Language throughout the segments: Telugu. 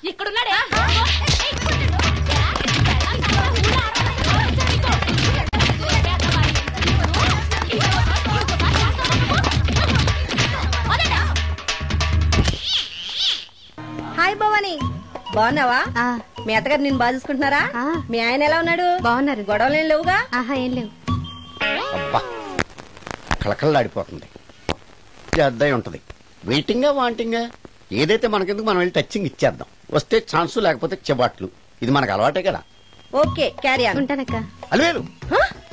ఇక్కడున్నాడే హాయ్ భవాని, బాగున్నావా? మీ అత్తగారు నిన్ను బాగా చూసుకుంటున్నారా? మీ ఆయన ఎలా ఉన్నాడు? బాగున్నారు. గొడవలు ఏం లేవుగా? ఏం లేవు. అబ్బా కళకళలాడిపోతుంది. అద్దయి ఉంటది. వెయిటింగా వాంటింగా ఏదైతే మనకెందుకు మనం వెళ్ళి టచ్చింగ్ ఇచ్చేద్దాం. వస్తే ఛాన్సు లేకపోతే చెబాట్లు. ఇది మనకు అలవాటే కదా. Okay carry on. ఉంటానక్క. అలివేలు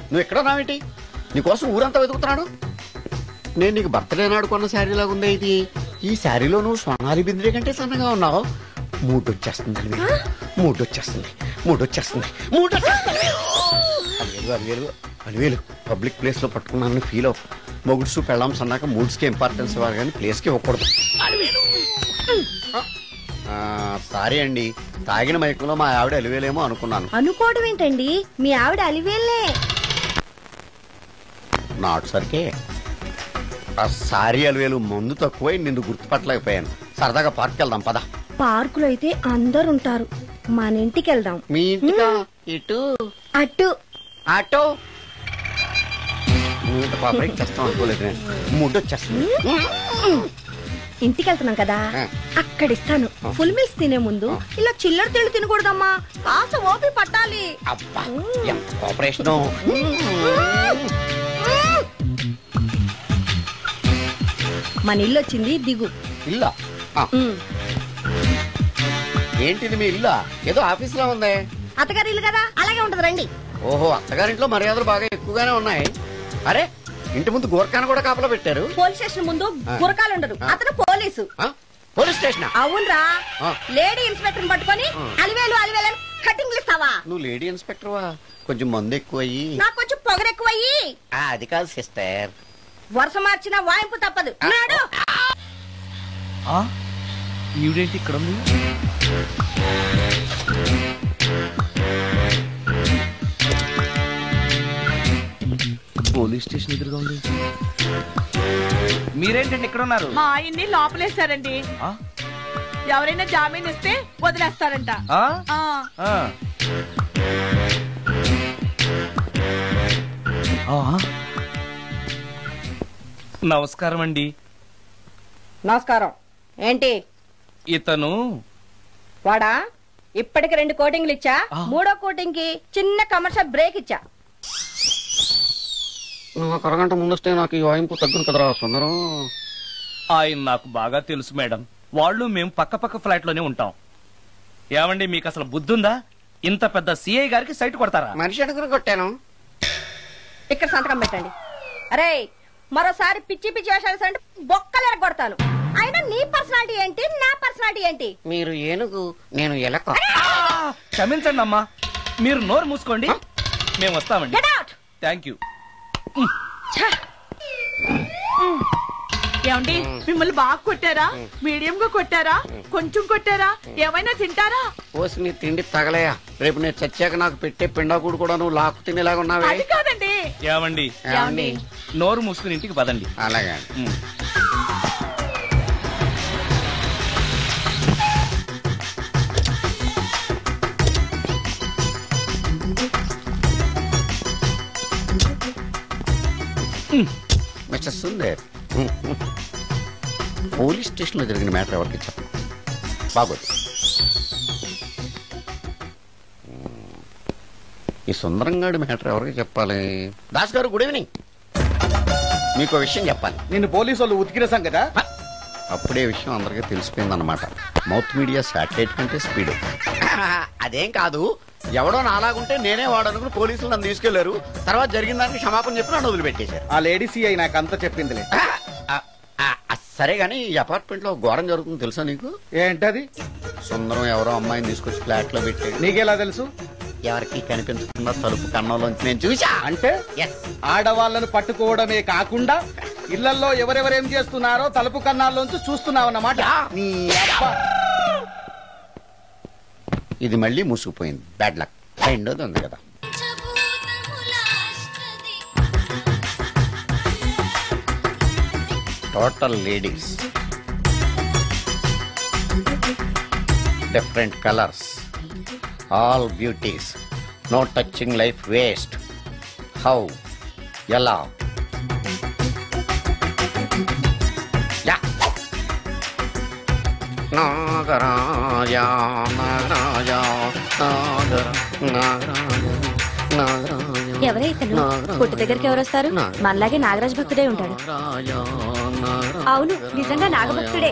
నువ్వు ఎక్కడ రావేంటి? నీకోసం ఊరంతా వెతుకుతున్నాడు. నేను నీకు బర్త్డే నాడు కొన్న శారీ లాగా ఉందే ఇది. ఈ శారీలో నువ్వు సోనాలి బింద్రే కంటే సన్నగా ఉన్నావు. మూడొచ్చేస్తుంది అలివేలు, మూడొచ్చేస్తుంది, మూడొచ్చేస్తుంది, మూడొచ్చేస్తుంది. అలివేలు అలివేలు అలివేలు పబ్లిక్ ప్లేస్ లో పట్టుకున్నానని ఫీల్ అవ్వు. మొగుడ్సు పెళ్ళాంస్ అన్నాక మూడ్స్ కి ఇంపార్టెన్స్ ఇవ్వాలి కానీ ప్లేస్ కి ఇవ్వకూడదు. సారీ అండి, తాగిన మైకంలో మా ఆవిడ అలివేలేమో అనుకున్నాను. అనుకోవడం ఏంటండి, మీ ఆవిడ అలివేలే. నాట్ సరికే సారీ అలివేలు, మందు తక్కువై నిన్ను గుర్తుపట్టలేకపోయాను. సరదాగా పార్క్ వెళ్దాం పద. పార్కులో అయితే అందరు ఉంటారు, మన ఇంటికి వెళ్దాం. మీ ఇంటికా? ఇటు అటు ఆటో నువ్వు పాపరేట్ చేస్తాం అనుకోలేదు. నేను మూడొచ్చేస్తుంది. ఇంటికి వెళ్తున్నాం కదా, అక్కడ ఇస్తాను. ఫుల్ మీల్స్ తినే ముందు ఇలా చిల్లర తిళ్ళు తినకూడదమ్మా, కాస్త ఓపి పట్టాలి. అబ్బా ఎంత కోఆపరేషన్. మన ఇల్లు వచ్చింది, దిగు. ఇల్లా? ఏంటిది మీ ఇల్లా? ఏదో ఆఫీస్ లో ఉంది. అత్తగారి ఇల్లు కదా, అలాగే ఉంటది, రండి. ఓహో, అత్తగారింట్లో మర్యాదలు బాగా ఎక్కువగానే ఉన్నాయి. అరే ఇంటి ముందు గోర్ఖాను కూడా కాపలా పెట్టారు. పోలీస్ స్టేషన్ ముందు గురకాలు ఉండరు, అతను పోలీసు. Police station? అవునరా. లేడీ ఇన్స్పెక్టర్ పట్టుకొని అలివేలు అలివేలు కటింగ్లు ఇస్తావా? నువ్వు లేడీ ఇన్స్పెక్టర్ వా? కొంచెం మందు ఎక్కువయ్యి. నాకు కొంచెం పొగరు ఎక్కువయ్యి. అది కాదు సిస్టర్, వరుస మార్చిన వాయింపు తప్పదు. నాడు ఈవిడేంటి ఇక్కడ ఉంది? పోలీస్ స్టేషన్ ఎదురుగా ఉంది. మీరేంటండి ఇక్కడ ఉన్నారు? మా ఆయన్ని లోపలేస్తారండి. ఎవరైనా జామీన్ ఇస్తే వదిలేస్తారంట. నమస్కారం అండి. నమస్కారం. ఏంటి ఇతను? వాడా? ఇప్పటికి 2 కోటింగ్లు ఇచ్చా, 3వ కోటింగ్ కి చిన్న కమర్షియల్ బ్రేక్ ఇచ్చా. నువ్వు ఒక అరగంట ముందొస్తే నాకు ఈ వాయింపు తగ్గును కదరా సుందరం. ఆయన నాకు బాగా తెలుసు మేడం. వాళ్ళు మేము పక్క పక్క ఫ్లాట్ లోనే ఉంటాం. ఏమండి మీకు అసలు బుద్ధుందా? ఇంత పెద్ద సిఐ గారికి సైట్ కొడతారా? మనిషి అడుగురు కొట్టాను. ఇక్కడ సంతకం పెట్టండి. అరే మరోసారి పిచ్చి పిచ్చి వేషాలు అంటే బొక్కలు ఎరగొడతాను. అయినా నీ పర్సనాలిటీ ఏంటి, నా పర్సనాలిటీ ఏంటి? మీరు ఏనుగు, నేను ఎలక. క్షమించండి అమ్మా, మీరు నోరు మూసుకోండి, మేము వస్తామండి. Thank you. ఏమండి మిమ్మల్ని బాగా కొట్టారా, మీడియం గా కొట్టారా, కొంచెం కొట్టారా, ఏమైనా తింటారా? పోసి నీ తిండి తగలయా. రేపు నేను చచ్చాక నాకు పెట్టే పిండాకుడు కూడా నువ్వు లాక్కు తినేలాగా ఉన్నావే. అది కాదండి. ఏమండి నోరు మూసుకుని ఇంటికి పదండి. అలాగే. మిస్టర్ సుందర్, పోలీస్ స్టేషన్ లో జరిగిన మ్యాటర్ ఎవరికి చెప్పండి. బాగోదు. ఈ సుందరంగాడి మ్యాటర్ ఎవరికి చెప్పాలి? దాస్ గారు గుడ్ ఈవినింగ్. మీకు విషయం చెప్పాలి. నిన్ను పోలీసు వాళ్ళు ఉతికిరేసాం కదా. అప్పుడే విషయం అందరికీ తెలిసిపోయిందన్నమాట. మౌత్ మీడియా శాటిలైట్ కంటే స్పీడ్. అదేం కాదు, ఎవడో నాలాగుంటే నేనే వాడనుకుని పోలీసులు నన్ను తీసుకెళ్లారు. తర్వాత జరిగిన దానికి క్షమాపణ చెప్పి నన్ను వదిలిపెట్టేశారు. ఆ లేడీ సిఐ నాకు అంతా చెప్పిందిలే. సరే గానీ ఈ అపార్ట్మెంట్ లో ఘోరం జరుగుతుంది తెలుసా నీకు? ఏంటది? సుందరం ఎవరో అమ్మాయిని తీసుకొచ్చి ఫ్లాట్ లో పెట్టాడు. నీకెలా తెలుసు? ఎవరికి కనిపించకుండా తలుపు కన్నంలోంచి నేను చూసా. అంటే ఆడవాళ్లను పట్టుకోవడమే కాకుండా ఇళ్లలో ఎవరెవరేం చేస్తున్నారో తలుపు కన్నాల్లోంచి చూస్తున్నావన్నమాట. ఇది మళ్ళీ మూసుకుపోయింది. Bad luck. రెండోది ఉంది కదా. Total ladies. Different colors, all beauties, no touching life waste. How? Yellow. Yeah. Nagaraja, Nagaraja, Nagaraja, Nagaraja. ఎవరే ఇతను? పుట్టు దగ్గరికి ఎవరు వస్తారు? మనలాగే నాగరాజ భక్తుడే ఉంటాడు. అవును, నిజంగా నాగభక్తుడే.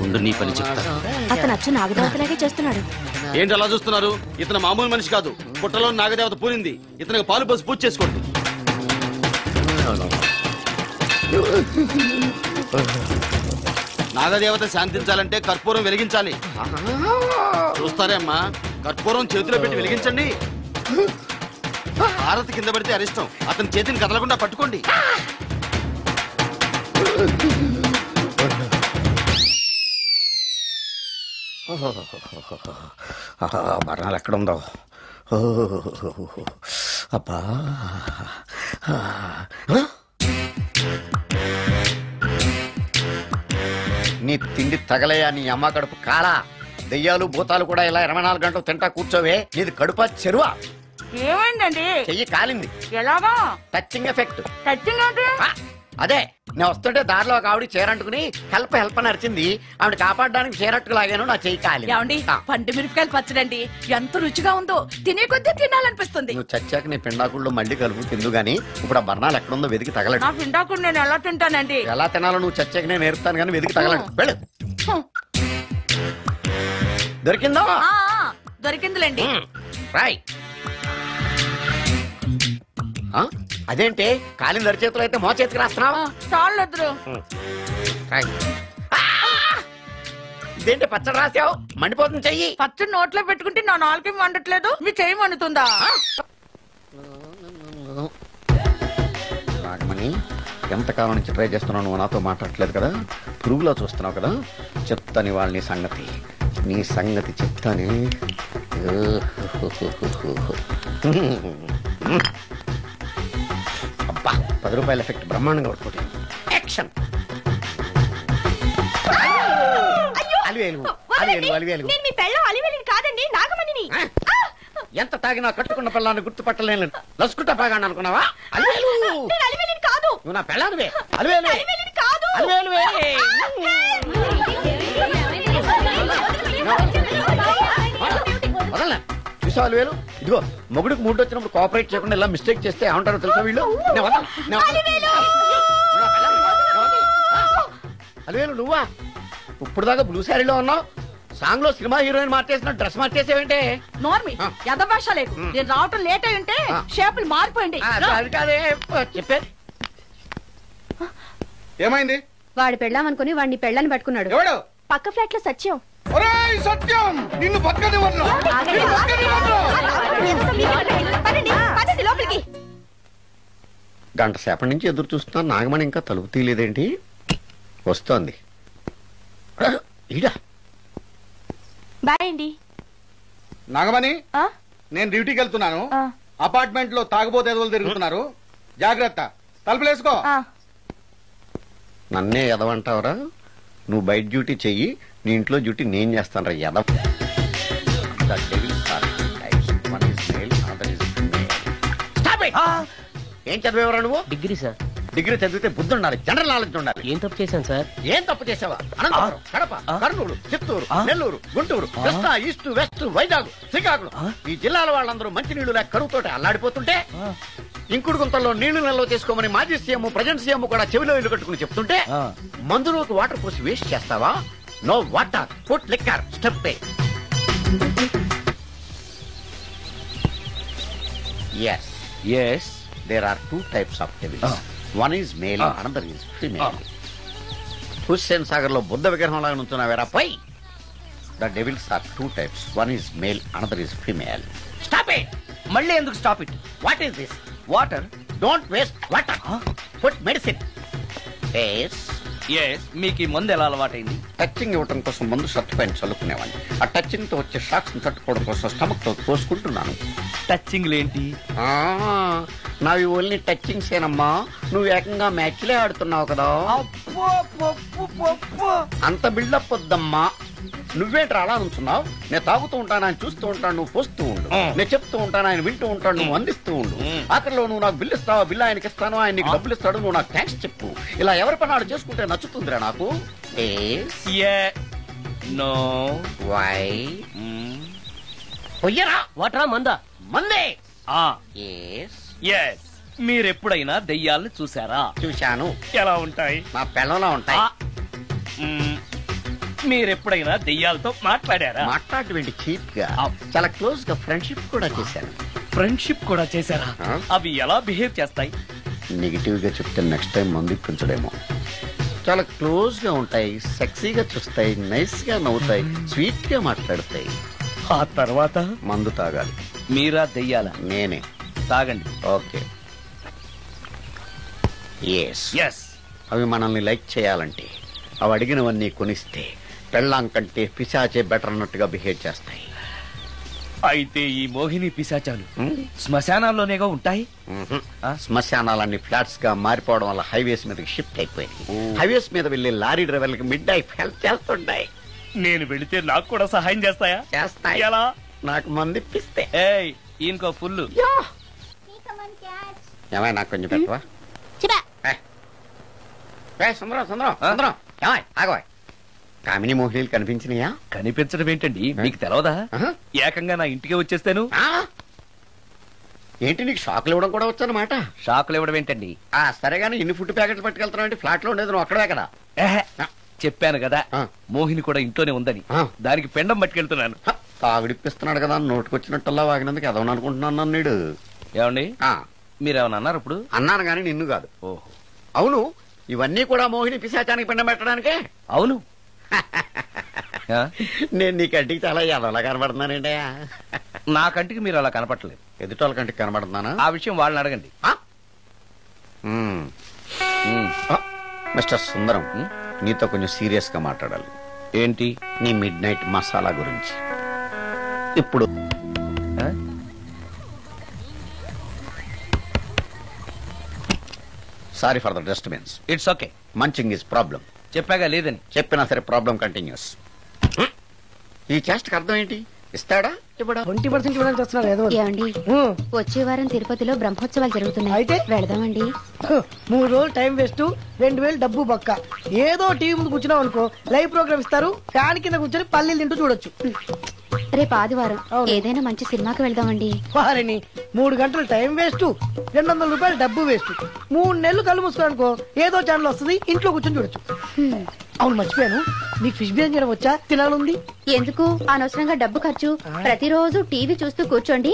ఉండు నీ పని చెప్తా. అతను అచ్చు నాగదేవతలాగే చేస్తున్నాడు. ఏంటి అలా చూస్తున్నారు? ఇతను మామూలు మనిషి కాదు. పుట్టలో నాగదేవత పూరింది. ఇతనికి పాలు పోసి పూజ చేసుకోండి. నాగదేవత శాంతించాలంటే కర్పూరం వెలిగించాలి. చూస్తారే అమ్మా, కర్పూరం చేతిలో పెట్టి వెలిగించండి. హారతి కింద పడితే అరిష్టం. అతని చేతిని కదలకుండా పట్టుకోండి. మరణాలు ఎక్కడుందో. అబ్బా, నీ తిండి తగలయా నీ అమ్మ కడుపు కాలా. దెయ్యాలు భూతాలు కూడా ఇలా 24 గంటలు తింటా కూర్చోవే. నీది కడుపా చెరువా? ఏమైందండి? చెయ్యి కాలింది. ఎలాగా? Touching effect. టచింగ్ అంటే? అదే, నేను వస్తుంటే దారిలో ఒక ఆవిడ చేరంటుకుని హెల్ప్ హెల్ప్ అని అరిచింది. ఆవిడ కాపాడడానికి చేరట్టుకు లాగాను, నా చెయ్యి కాలింది. ఏమండి, పండు మిరపకాయలు పచ్చడండి ఎంత రుచిగా ఉందో, తినే కొద్దీ తినాలనిపిస్తుంది. నువ్వు చచ్చాక నీ పిండాకుళ్ళు మళ్ళీ కలుపు తిందు గానీ ఇప్పుడు ఆ బర్ణాలు ఎక్కడుందో వెతికి తగలడు. నా పిండాకుడు నేను ఎలా తింటానండి? ఎలా తినాలో నువ్వు చచ్చాక నేను నేర్పుతాను కానీ వెతికి తగలడు. వెళ్ళు. దొరికిందో? దొరికిందిలేండి. రాయ్. అదేంటి కాలిన దరిచేతులు అయితే మో చేతికి రాస్తున్నావా? చాలెదురు. ఇదేంటి పచ్చడి రాసావు? మండిపోతుంది చెయ్యి. పచ్చడి నోట్లో పెట్టుకుంటే నా నాలుగు వండట్లేదు, మీ చెయ్యి వండుతుందా? నాగమణి, ఎంతకాలం నుంచి ట్రై చేస్తున్నావు, నువ్వు నాతో మాట్లాడట్లేదు కదా, పురుగులో చూస్తున్నావు కదా, చెప్తాని వాళ్ళ నీ సంగతి చెప్తాని. అబ్బా, 10 రూపాయల ఎఫెక్ట్ బ్రహ్మాండంగా పడుతుంది. యాక్షన్. కాదండి, నాగమణిని. ఎంత తాగినా కట్టుకున్న పిల్లాన్ని గుర్తుపట్టలేను. లసుకుంటా పాగాను అనుకున్నావా? అలివేలు కాదు, నువ్వు నా పిల్లానివే. అలివేలు అలివేలువే. వదలనా? చూసావు అలివేలు? ఇదిగో, మొగుడికి మూడు వచ్చినప్పుడు కోఆపరేట్ చేయకుండా ఇలా మిస్టేక్ చేస్తే ఏమంటారో తెలుసా వీళ్ళు? అలివేలు నువ్వా? ఇప్పుడు దాకా బ్లూ శారీలో ఉన్నావు, సాంగ్ లో సినిమా హీరోయిన్ మార్చేసిన డ్రెస్ మార్చేసేవంటే? నార్మీ యద భాష లేదు. నేను రావటం లేట్ అయి ఉంటే షేపులు మారిపోయింది. అది కాదే చెప్పేది. ఏమైంది? వాడు పెళ్ళామనుకుని వాడిని పెళ్ళని పట్టుకున్నాడు. ఎవడు? పక్క ఫ్లాట్ లో సత్యం. ఒరేయ్ సత్యం, నిన్ను పక్కనివ్వను. లోపలికి. గంట సేపటి నుంచి ఎదురు చూస్తున్నా, నాగమణి ఇంకా తలుపు తీయలేదేంటి? వస్తోంది. ఈడా. బాయ్ అండి. నాగమణి, నేను డ్యూటీకి వెళ్తున్నాను. అపార్ట్మెంట్ లో తాగుబోతే ఎదురు తిరుగుతున్నారు, జాగ్రత్త. తలుపులేసుకో. నన్నే ఎదవంటావురా? నువ్వు బయట డ్యూటీ చెయ్యి, నీ ఇంట్లో డ్యూటీ నేను చేస్తాను రా ఎదవ. ఏం చదివేవరా నువ్వు? Degree sir. డిగ్రీ చదివితే బుద్ధి ఉండాలి, జనరల్ నాలెడ్జ్ ఉండాలి. ఏం తప్పు చేశాను సార్? ఏం తప్పు చేసావా? అనంతపురం, కడప, కర్నూలు, చిత్తూరు, నెల్లూరు, గుంటూరు, కృష్ణా, ఈస్ట్, వెస్ట్, వైజాగ్, శ్రీకాకుళం, ఈ జిల్లాల వాళ్ళందరూ మంచి నీళ్లు లేక కరువుతోటి అల్లాడిపోతుంటే, ఇంకుడు గుంతల్లో నీళ్లు నిల్వ చేసుకోమని మాజీ సీఎం, ప్రజెంట్ సీఎం కూడా చెవిలో ఇల్లు కట్టుకుని చెప్తుంటే, మందులోకి వాటర్ పోసి వేస్ట్ చేస్తావా? No water, put liquor, step. Yes, there are two types of devils. One is male, another is female. Hussain Sagar లో బుద్ధ విగ్రహం లాగా నుంచున్నావేరా పై. The devils are two types. One is male, another is female. Stop it! మళ్ళీ ఎందుకు stop it? What is this? Water. Don't waste water. Put medicine. Face, yes, మీకు ఈ మందు ఎలా అలవాటైంది? టచింగ్ ఇవ్వడం కోసం ముందు షర్ట్ పైన చల్లుకునేవాడిని. ఆ టచింగ్ తో వచ్చే షాక్స్ తట్టుకోవడం కోసం స్టమక్ తో పోసుకుంటున్నాను. టచింగ్ ఏంటి? నావి ఓన్లీ టచింగ్స్ ఏనమ్మా. నువ్వు ఏకంగా మ్యాచ్లే ఆడుతున్నావు కదా. అంత బిల్డప్ వద్దమ్మా. నువ్వేంట్రా అలా ఉంటున్నావు? నేను తాగుతూ ఉంటాను, ఆయన చూస్తూ ఉంటాను, నువ్వు పోస్తూ ఉండు. నేను చెప్తూ ఉంటాను, ఆయన వింటూ ఉంటాడు, నువ్వు అందిస్తూ ఉండు. ఆఖరిలో నువ్వు నాకు బిల్లు ఇస్తావా, బిల్లు ఆయనకి ఇస్తాను, ఆయన నీకు డబ్బులు ఇస్తాడు, నువ్వు నాకు థ్యాంక్స్ చెప్పు. ఇలా ఎవరి పని ఆడు చేసుకుంటే నచ్చుతుందిరా నాకు. నో. వై పొయ్యరా? వాటరా మందా? మందే. ఎస్. మీరెప్పుడైనా దెయ్యాలను చూసారా? చూశాను. ఎలా ఉంటాయి? నా పెళ్ళంలా ఉంటాయి. మీరెప్పుడైనా దెయ్యాలతో మాట్లాడారా? మాట్లాడేంటి చీప్ గా, చాలా క్లోజ్ గా ఫ్రెండ్షిప్ కూడా చేశాను. ఫ్రెండ్షిప్ కూడా చేశారా? అవి ఎలా బిహేవ్ చేస్తాయి? నెగిటివ్ గా చెప్తే నెక్స్ట్ టైం మందు ఇప్పించడేమో. చాలా క్లోజ్ గా ఉంటాయి, సెక్సీగా చూస్తాయి, నైస్ గా నవ్వుతాయి, స్వీట్ గా మాట్లాడతాయి. ఆ తర్వాత మందు తాగాలి. మీరా దెయ్యాలా? నేనే. తాగండి. ఓకే. ఎస్. ఎస్. అవి మనల్ని లైక్ చేయాలంటే అవి అడిగినవన్నీ కొనిస్తే పెళ్ళాం కంటే పిశాచే బెటర్ అన్నట్టుగా బిహేవ్ చేస్తాయి. అయితే ఈ మోహిని పిశాచాలు శ్మశానాల్లోనేగా ఉంటాయి. శ్మశానాలన్నీ ఫ్లాట్స్ గా మారిపోవడం వల్ల హైవేస్ మీదకి షిఫ్ట్ అయిపోయింది. హైవేస్ మీద వెళ్లి లారీ డ్రైవర్లకి మిడ్ నైట్ హెల్ప్ చేస్తుంటాయి. నేను వెళితే నాకు కూడా సహాయం చేస్తాయా? చేస్తాయి. ఎలా? నాకు మంది ఇప్పిస్తే. ఏయ్, ఈయనకో ఫుల్. ఏమై నాకు కొంచెం పెట్టవా? సుందరం సుందరం సుందరం, ఏమై ఆగవా? కామిని మోహినీలు కనిపించినాయా? కనిపించడం ఏంటండి, మీకు తెలవదా? ఏకంగా నా ఇంటికి వచ్చేస్తాను. ఏంటి నీకు షాకులు ఇవ్వడం కూడా వచ్చానమాట? షాకులు ఇవ్వడం ఏంటండి? సరేగాని ఇన్ని ఫుడ్ ప్యాకెట్లు పట్టుకెళ్తున్నావు? ఫ్లాట్ లో ఉండేది నువ్వు అక్కడే కదా. చెప్పాను కదా మోహిని కూడా ఇంట్లోనే ఉందని. దానికి పెండం పట్టుకెళ్తున్నాను. తాగుడిప్పిస్తున్నాడు కదా, నోటుకొచ్చినట్టల్లా వాగినందుకు ఎదవని అనుకుంటున్నాను నీడు. ఏమండి, మీరేమన్నా అన్నారు ఇప్పుడు? అన్నాను గాని నిన్ను కాదు. ఓహో, అవును. ఇవన్నీ కూడా మోహిని పిశాచానికి పిండం పెట్టడానికే. అవును. నేను నీ కంటికి చాలా ఎదవలా కనబడుతున్నానండి. నా కంటికి మీరు అలా కనపడలేదు. ఎదుటోళ్ళ కంటికి కనబడుతున్నానా? ఆ విషయం వాళ్ళని అడగండి. మిస్టర్ సుందరం, నీతో కొంచెం సీరియస్ గా మాట్లాడాలి. ఏంటి? నీ మిడ్ నైట్ మసాలా గురించి. ఇప్పుడు sorry for the disturbance. It's okay. Munching is problem. చెప్పాగా లేదని. చెప్పినా సరే ప్రాబ్లం కంటిన్యూస్. ఈ చేష్టకి అర్థం ఏంటి? ఇస్తాడా ఇవ్వడా? 20% ఇవ్వడానికి వస్తున్నారు ఏదో. ఏమండి, వచ్చే వారం తిరుపతిలో బ్రహ్మోత్సవాలు జరుగుతున్నాయి. అయితే వెళదామండి. 3 రోజులు టైం వేస్ట్, 2000 డబ్బు బొక్క. ఏదో టీవీ ముందు కూర్చున్నావు అనుకో, లైవ్ ప్రోగ్రామ్ ఇస్తారు, ఫ్యాన్ కింద కూర్చొని పల్లీలు తింటూ చూడొచ్చు. రేపు ఆదివారం ఏదైనా మంచి సినిమాకి వెళ్దామండి. వారిని 3 గంటలు టైం వేస్ట్, 200 రూపాయలు డబ్బు వేస్ట్. 3 నెలలు కళ్ళు మూసుకోనుకో, ఏదో ఛానల్ వస్తుంది, ఇంట్లో కూర్చొని చూడొచ్చు. అవును, మర్చిపోయాను, నీకు ఫిష్ బిర్యానీ చేయడం వచ్చా? తినాలుంది. ఎందుకు అనవసరంగా డబ్బు ఖర్చు? ప్రతిరోజు టీవీ చూస్తూ కూర్చోండి,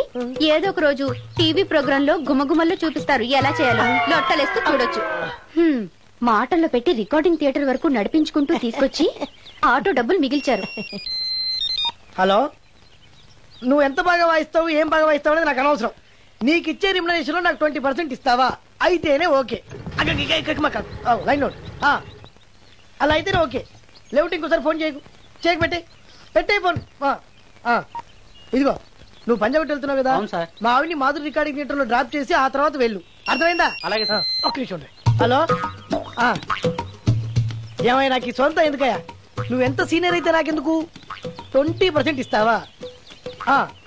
ఏదో ఒక రోజు టీవీ ప్రోగ్రామ్ లో గుమగుమల్లో చూపిస్తారు ఎలా చేయాలో. లొట్టలేస్తూ చూడొచ్చు. మాటల్లో పెట్టి రికార్డింగ్ థియేటర్ వరకు నడిపించుకుంటూ తీసుకొచ్చి ఆటో డబ్బులు మిగిల్చారు. హలో, నువ్వు ఎంత బాగా వాయిస్తావు, ఏం బాగా వాయిస్తావు అనేది నాకు అనవసరం. నీకు ఇచ్చే రిమ్యునరేషన్ లో నాకు 20% ఇస్తావా? అయితేనే ఓకే. Line note. అలా అయితేనే ఓకే. లేవుటి ఇంకోసారి ఫోన్ చేయకు. పెట్టే ఫోన్. ఇదిగో, నువ్వు పంజాబ్ వెళ్తున్నావు కదా, మా ఆవిని మాధురి రికార్డింగ్ థియేటర్ లో డ్రాప్ చేసి ఆ తర్వాత వెళ్ళు. అర్థమైందా? అలాగే. ఒక్క నిమిషం. హలో, ఏమైనా నాకు ఈ సొంత ఎందుకయ్యా? నువ్వెంత సీనియర్ అయితే నాకెందుకు? 20% ఇస్తావా?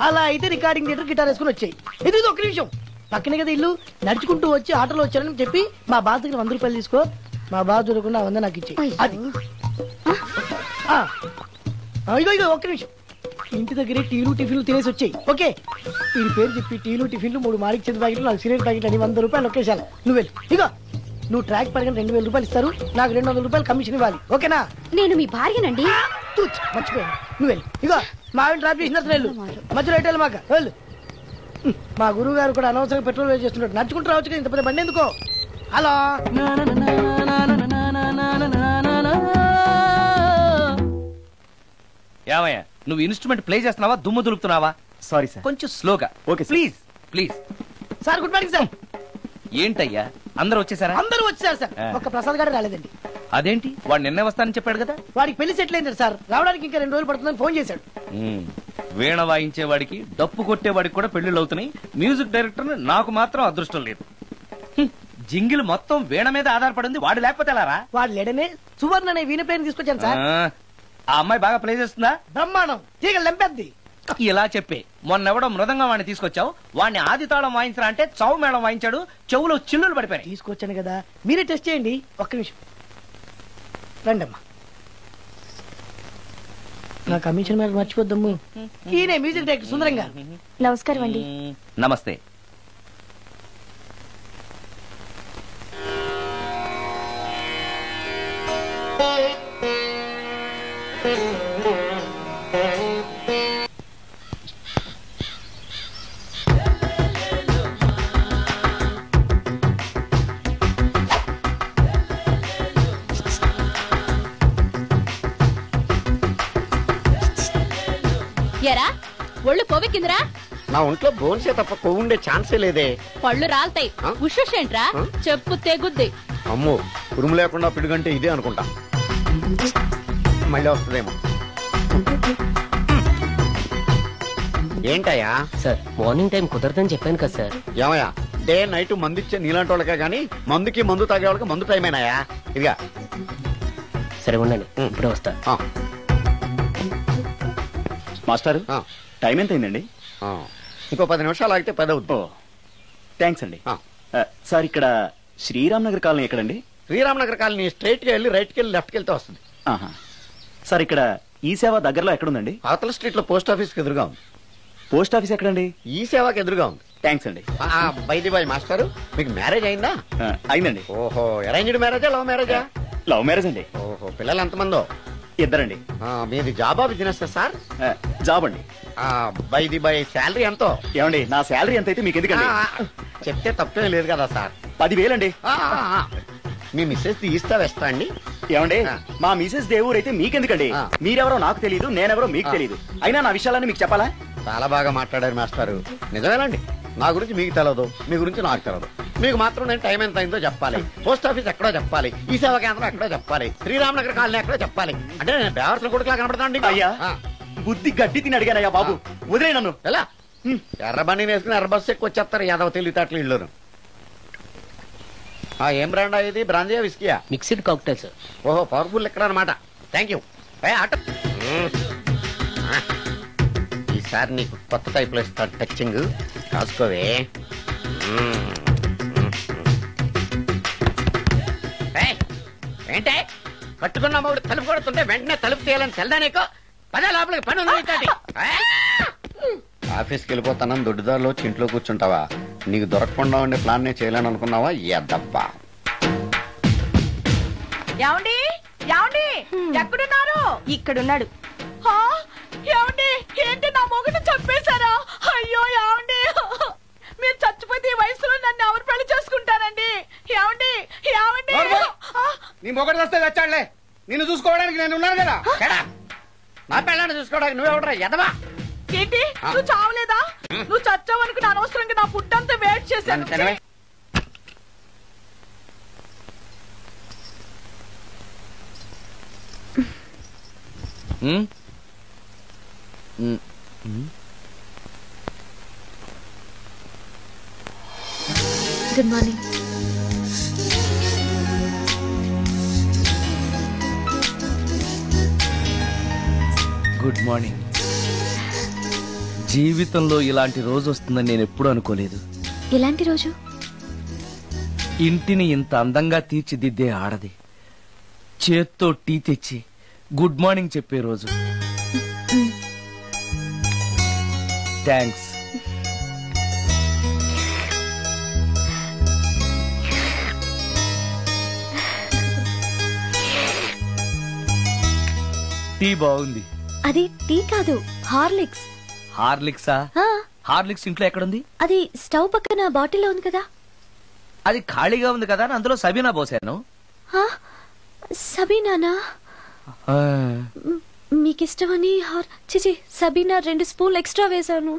అలా అయితే రికార్డింగ్ థియేటర్ గిటార్ వేసుకుని వచ్చాయి. ఇది ఒక్క నిమిషం. పక్కనే కదా ఇల్లు, నడుచుకుంటూ వచ్చి ఆటోలో వచ్చారని చెప్పి మా బాస్ దగ్గర 100 రూపాయలు తీసుకో. మా బాస్ దొరకకుండా 100 నాకు ఇచ్చి. అది ఇగో ఒక్క నిమిషం. ఇంటి దగ్గరే టీలు టిఫిన్లు తినేసి వచ్చాయి. ఓకే, వీడి పేరు చెప్పి టీలు టిఫిన్లు 3 మారికి చెంది ప్యాకెట్లు, 4 సిగరెట్ ప్యాకెట్లు అని 100 రూపాయలు ఒకేసారి. నువ్వు వెళ్ళు. ఇగో, నువ్వు ట్రాక్ పడిన 2000 రూపాయలు ఇస్తారు, నాకు 200 రూపాయలు కమిషన్ ఇవ్వాలి. ఓకేనా? నేను మీ భార్యనండి. మర్చిపోయాను. నువ్వు వెళ్ళు. ఇగో, మా ఆవిడ డ్రాప్ చేసినట్టు వెళ్ళు. మధ్యలో ఎట్టాలి మాక వెళ్ళు. మా గురువు గారు కూడా అనవసరంగా పెట్రోల్ వేస్ట్ చేస్తున్నాడు. నడుచుకుంటూ రావచ్చు కదా, ఇంత పెద్ద బండి ఎందుకో. హలో, ఏమయ్యా, నువ్వు ఇన్స్ట్రుమెంట్ ప్లే చేస్తున్నావా, దుమ్ము దులుపుతున్నావా? Sorry sir. కొంచెం స్లోగా. Okay please please. Sir good morning sir. ఏంటయ్యా, అందరూ వచ్చేసారా? అందరూ వచ్చారు సార్, ఒక్క ప్రసాద్ గారు రాలేదండి. అదేంటి వాడు నిన్నే వస్తానని చెప్పాడు కదా. వాడికి పెళ్లి సెటిల్ అయింది సార్, రావడానికి ఇంకా 2 రోజులు పడుతుందని ఫోన్ చేశాడు. వీణ వాయించేవాడికి డప్పు కొట్టేవాడికి కూడా పెళ్లిళ్ళు అవుతున్నాయి. మ్యూజిక్ డైరెక్టర్ నాకు మాత్రం అదృష్టం లేదు. జింగిల్ మొత్తం వీణ మీద ఆధారపడింది, వాడు లేకపోతే ఎలారా? వాడు లేడనే సువర్ణ అనే వీణ ప్లేయర్ తీసుకొచ్చాను సార్. ఆ అమ్మాయి బాగా ప్లే చేస్తుందా? బ్రహ్మాండం, తీగ లెంపెద్ది. ఇలా చెప్పే మొన్నెవడో మృదంగా వాడిని తీసుకొచ్చావు, వాడిని ఆది తాళం వాయించరా అంటే చౌ మేళం వాయించాడు, చెవులో చిల్లులు పడిపోయాయి. తీసుకొచ్చాను కదా, మీరే టెస్ట్ చేయండి. ఒక్క నిమిషం రండమ్మా. నా కమిషన్ మీద మర్చిపోద్దమ్ము. ఈయనే మ్యూజిక్ డైరెక్టర్ సుందరం గారు. నమస్కారం అండి. నమస్తే. ఎరా ఒళ్ళు కొవ్వెక్కిందిరా? నా ఒంట్లో బోన్సే తప్ప కొవ్వు ఉండే ఛాన్సే లేదే. పళ్ళు రాల్తాయి. ఉషేంట్రా చెప్పు తెగుద్ది. అమ్మో, ఉరుము లేకుండా పిడుగంటే ఇదే అనుకుంటా. మళ్ళీ వస్తుందేమో. ఏంటయ్యా సార్, మార్నింగ్ టైం కుదరదని చెప్పాను కదా సార్. ఏమయ్యా, డే నైట్ మందు ఇచ్చే నీలాంటి వాళ్ళకే గానీ మందుకి మందు తాగే వాళ్ళకి మందు టైమేనాయా? ఇదిగా సరే ఉండండి, ఇప్పుడే వస్తా. మాస్టారు, టైం ఎంత అయిందండి? ఇంకో 10 నిమిషాలు ఆగితే 10 అవుతుంది. థ్యాంక్స్ అండి. సార్, ఇక్కడ శ్రీరామ్ నగర్ కాలనీ ఎక్కడండి? శ్రీరామ్ నగర్ కాలనీ స్ట్రైట్ గా వెళ్ళి రైట్ కి వెళ్ళి లెఫ్ట్ కి వెళ్తే వస్తుంది. సార్, ఇక్కడ ఈ సేవ దగ్గరలో ఎక్కడుందండి? అవతల స్ట్రీట్ లో పోస్ట్ ఆఫీస్ కి ఎదురుగా ఉంది. పోస్ట్ ఆఫీస్ ఎక్కడండి? ఈ సేవకి ఎదురుగా ఉంది. థ్యాంక్స్ అండి. బై మాస్టారు, మీకు మ్యారేజ్ అయిందా? అయిందండి. ఓహో, అరేంజ్డ్ మ్యారేజా లవ్ మ్యారేజా? లవ్ మ్యారేజ్ అండి. ఓహో, పిల్లలు ఎంతమందో? 2 అండి. మీది జాబా బిజినెస్ సార్? జాబ్ అండి. బై శాలరీ ఎంతో? ఏమండి, నా శాలరీ ఎంత అయితే మీకు ఎందుకండి? చెప్తే తప్పేం లేదు కదా సార్. 10,000 అండి. మీ మిస్సెస్ ఈస్తా వెస్తా అండి? ఏమండి, మా మిసెస్ దేవుడు అయితే మీకెందుకండి? మీరెవరో నాకు తెలియదు, నేనెవరో మీకు తెలియదు. అయినా నా విషయాలన్నీ మీకు చెప్పాలా? చాలా బాగా మాట్లాడారు మాస్టారు. నిజమేనండి, నా గురించి మీకు తెలవదు, మీ గురించి నాకు తెలవదు. మీకు మాత్రం నేను టైం ఎంత అయిందో చెప్పాలి, పోస్ట్ ఆఫీస్ ఎక్కడో చెప్పాలి, ఈ సేవా కేంద్రం ఎక్కడో చెప్పాలి, శ్రీరామ్ నగర్ కాలనీ ఎక్కడో చెప్పాలి. అంటే నేను బేవర్సల కొడుకులా కనపడతాండి. అయ్యా, బుద్ధి గడ్డి తిని అడిగానయ్యా బాబు, వదిలే నన్ను. ఎలా ఎర్ర బండి వేసుకుని ఎర్ర బస్సు ఎక్కువ వచ్చేస్తారు యాదవ తెలివితేటలు ఇల్లును. ఏం బ్రాండా ఇది? బ్రాంజియా విస్కియా? Mixed cocktail sir. ఓహో, పవర్ఫుల్ ఎక్కడ అనమాట. Thank you. ఈసారి నీకు కొత్త టైప్ లో ఇస్తాడు టచ్చింగ్, కాసుకోవే. ఏంటే కట్టుకున్న మూడు తలుపు కొడుతుంటే వెంటనే తలుపు తీయాలని తెల్దా నీకు? పదే లోపలికి పని ఉంది. ఆఫీస్కి వెళ్ళిపోతానని దొడ్డిదారిలో ఇంట్లో కూర్చుంటావా? నీకు దొరకకుండా ఉండే ప్లాన్ నేను చేయలేను అనుకున్నావా? ఎద్దబ్బా. ఏమండి ఏమండి ఎక్కడున్నారు? ఇక్కడున్నాడు. ఏమండి, ఏంటి నా మొగుడు చంపేశారా? అయ్యో ఏమండి, మీరు చచ్చిపోతే ఈ వయసులో నన్ను ఎవరు పెళ్లి చేసుకుంటారండి? ఏమండి ఏమండి. నీ మొగుడు వస్తే వచ్చాడులే, నిన్ను చూసుకోవడానికి నేను ఉన్నాను కదా. నా పెళ్ళాన్ని చూసుకోవడానికి నువ్వెవడరా ఎదవా? ఏంటి, నువ్వు చావలేదా? నువ్వు చచ్చావనుకుని అనవసరంగా నా ఫుడ్ అంతా వేట్ చేశాను. Good morning. Good morning. జీవితంలో ఇలాంటి రోజు వస్తుందని నేను ఎప్పుడూ అనుకోలేదు. ఎలాంటి రోజు? ఇంటిని ఇంత అందంగా తీర్చిదిద్దే ఆడది చేత్తో టీ తెచ్చి గుడ్ మార్నింగ్ చెప్పే రోజు. థ్యాంక్స్. టీ బాగుంది. అది టీ కాదు, హార్లిక్స్. హార్లిక్సా? హార్లిక్స్ ఇంట్లో ఎక్కడుంది? అది స్టవ్ పక్కన బాటిల్లో ఉంది కదా. అది ఖాళీగా ఉంది కదా, అందులో సబీనా పోసాను. సబీనానా? మీకిష్టమని చిచి సబీనా 2 స్పూన్లు ఎక్స్ట్రా వేశాను.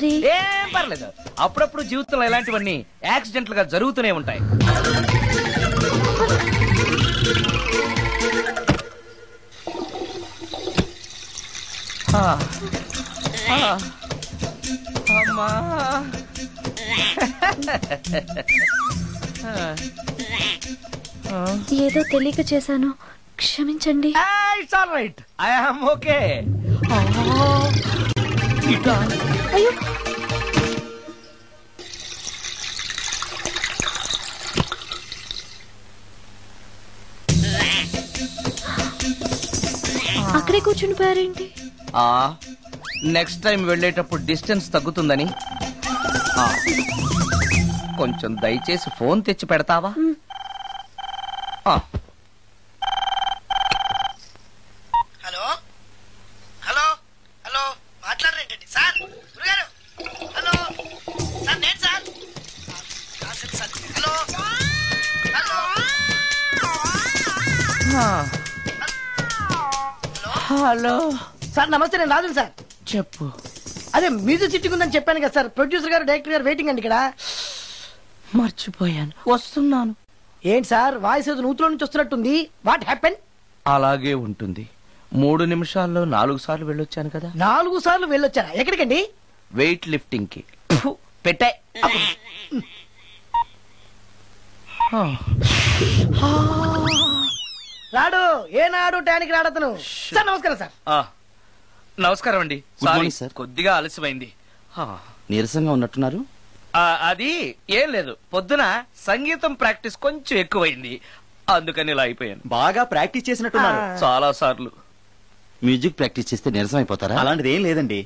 మరి ఏం పర్లేదు, అప్పుడప్పుడు జీవితంలో ఇలాంటివన్నీ యాక్సిడెంట్ గా జరుగుతూనే ఉంటాయి. అమ్మా ఏదో తెలియక చేశాను, క్షమించండి. It's all right, I am okay. అయ్యో, అక్కడే కూర్చుని పోయారేంటి? నెక్స్ట్ టైం వెళ్ళేటప్పుడు డిస్టెన్స్ తగ్గుతుందని. కొంచెం దయచేసి ఫోన్ తెచ్చి పెడతావా? హలో హలో హలో మాట్లాడరేంటండి సార్? గురుగారు హలో సార్, నేను sir. Hello hello hello sir, నమస్తే. నేను రాజుని సార్. చెప్పు. అదే మ్యూజిక్ సిట్టింగ్ ఉందని చెప్పాను కదా సార్. ప్రొడ్యూసర్ గారు, డైరెక్టర్ గారు వెయిటింగ్ అండి ఇక్కడ. మర్చిపోయాను, వస్తున్నాను. ఏంటి సార్, వాయిస్ ఏదో నూతులో నుంచి వస్తున్నట్టుంది. What happen? అలాగే ఉంటుంది. 3 నిమిషాల్లో 4 సార్లు వెళ్ళొచ్చాను కదా. 4 సార్లు వెళ్ళొచ్చారా? ఎక్కడికండి? వెయిట్ లిఫ్టింగ్ కి. పెట్టే. రాడు ఏనాడు టానికి రాడతను. సార్ నమస్కారం సార్. నమస్కారం అండి. Good morning, sir. కొద్దిగా ఆలస్యమైంది. నీరసంగా ఉన్నట్టున్నారు. అది ఏం లేదు, పొద్దున సంగీతం ప్రాక్టీస్ కొంచెం ఎక్కువైంది, అందుకని ఇలా అయిపోయాను. బాగా ప్రాక్టీస్ చేసినట్టున్నారు. చాలా సార్లు. మ్యూజిక్ ప్రాక్టీస్ చేస్తే నీరసం అయిపోతారా? అలాంటిది ఏం లేదండి,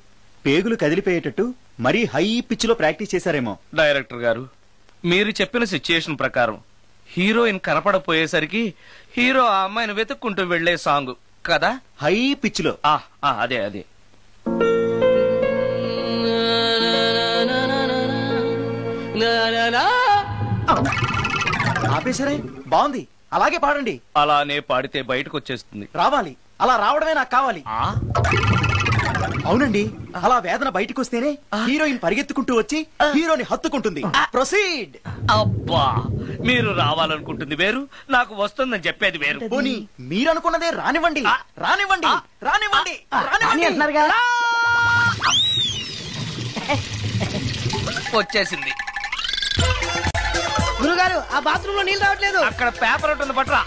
పేగులు కదిలిపోయేటట్టు మరీ హై పిచ్ లో ప్రాక్టీస్ చేశారేమో. డైరెక్టర్ గారు, మీరు చెప్పిన సిచ్యుయేషన్ ప్రకారం హీరోయిన్ కనపడపోయేసరికి హీరో ఆ అమ్మాయిని వెతుక్కుంటూ వెళ్లే సాంగ్ కదా. హై పిచ్ లో. అదే అదే. ఆపేసరే, బాగుంది, అలాగే పాడండి. అలానే పాడితే బయటకు వచ్చేస్తుంది. రావాలి, అలా రావడమే నాకు కావాలి. అవునండి, అలా వేదన బయటకు వస్తేనే హీరోయిన్ పరిగెత్తుకుంటూ వచ్చి హీరోని హత్తుకుంటుంది. ప్రొసీడ్. అబ్బా, మీరు రావాలనుకుంటుంది వేరు, నాకు వస్తుందని చెప్పేది వేరు. పోనీ మీరనుకున్నదే రానివ్వండి, రానివ్వండి, రానివ్వండి, రానివ్వండి అంటున్నారు కదా. వచ్చేసింది. గురుగారు, ఆ బాత్రూమ్ లో నీళ్ళు రావట్లేదు. అక్కడ పేపర్ ఉంటుంది, పట్రా.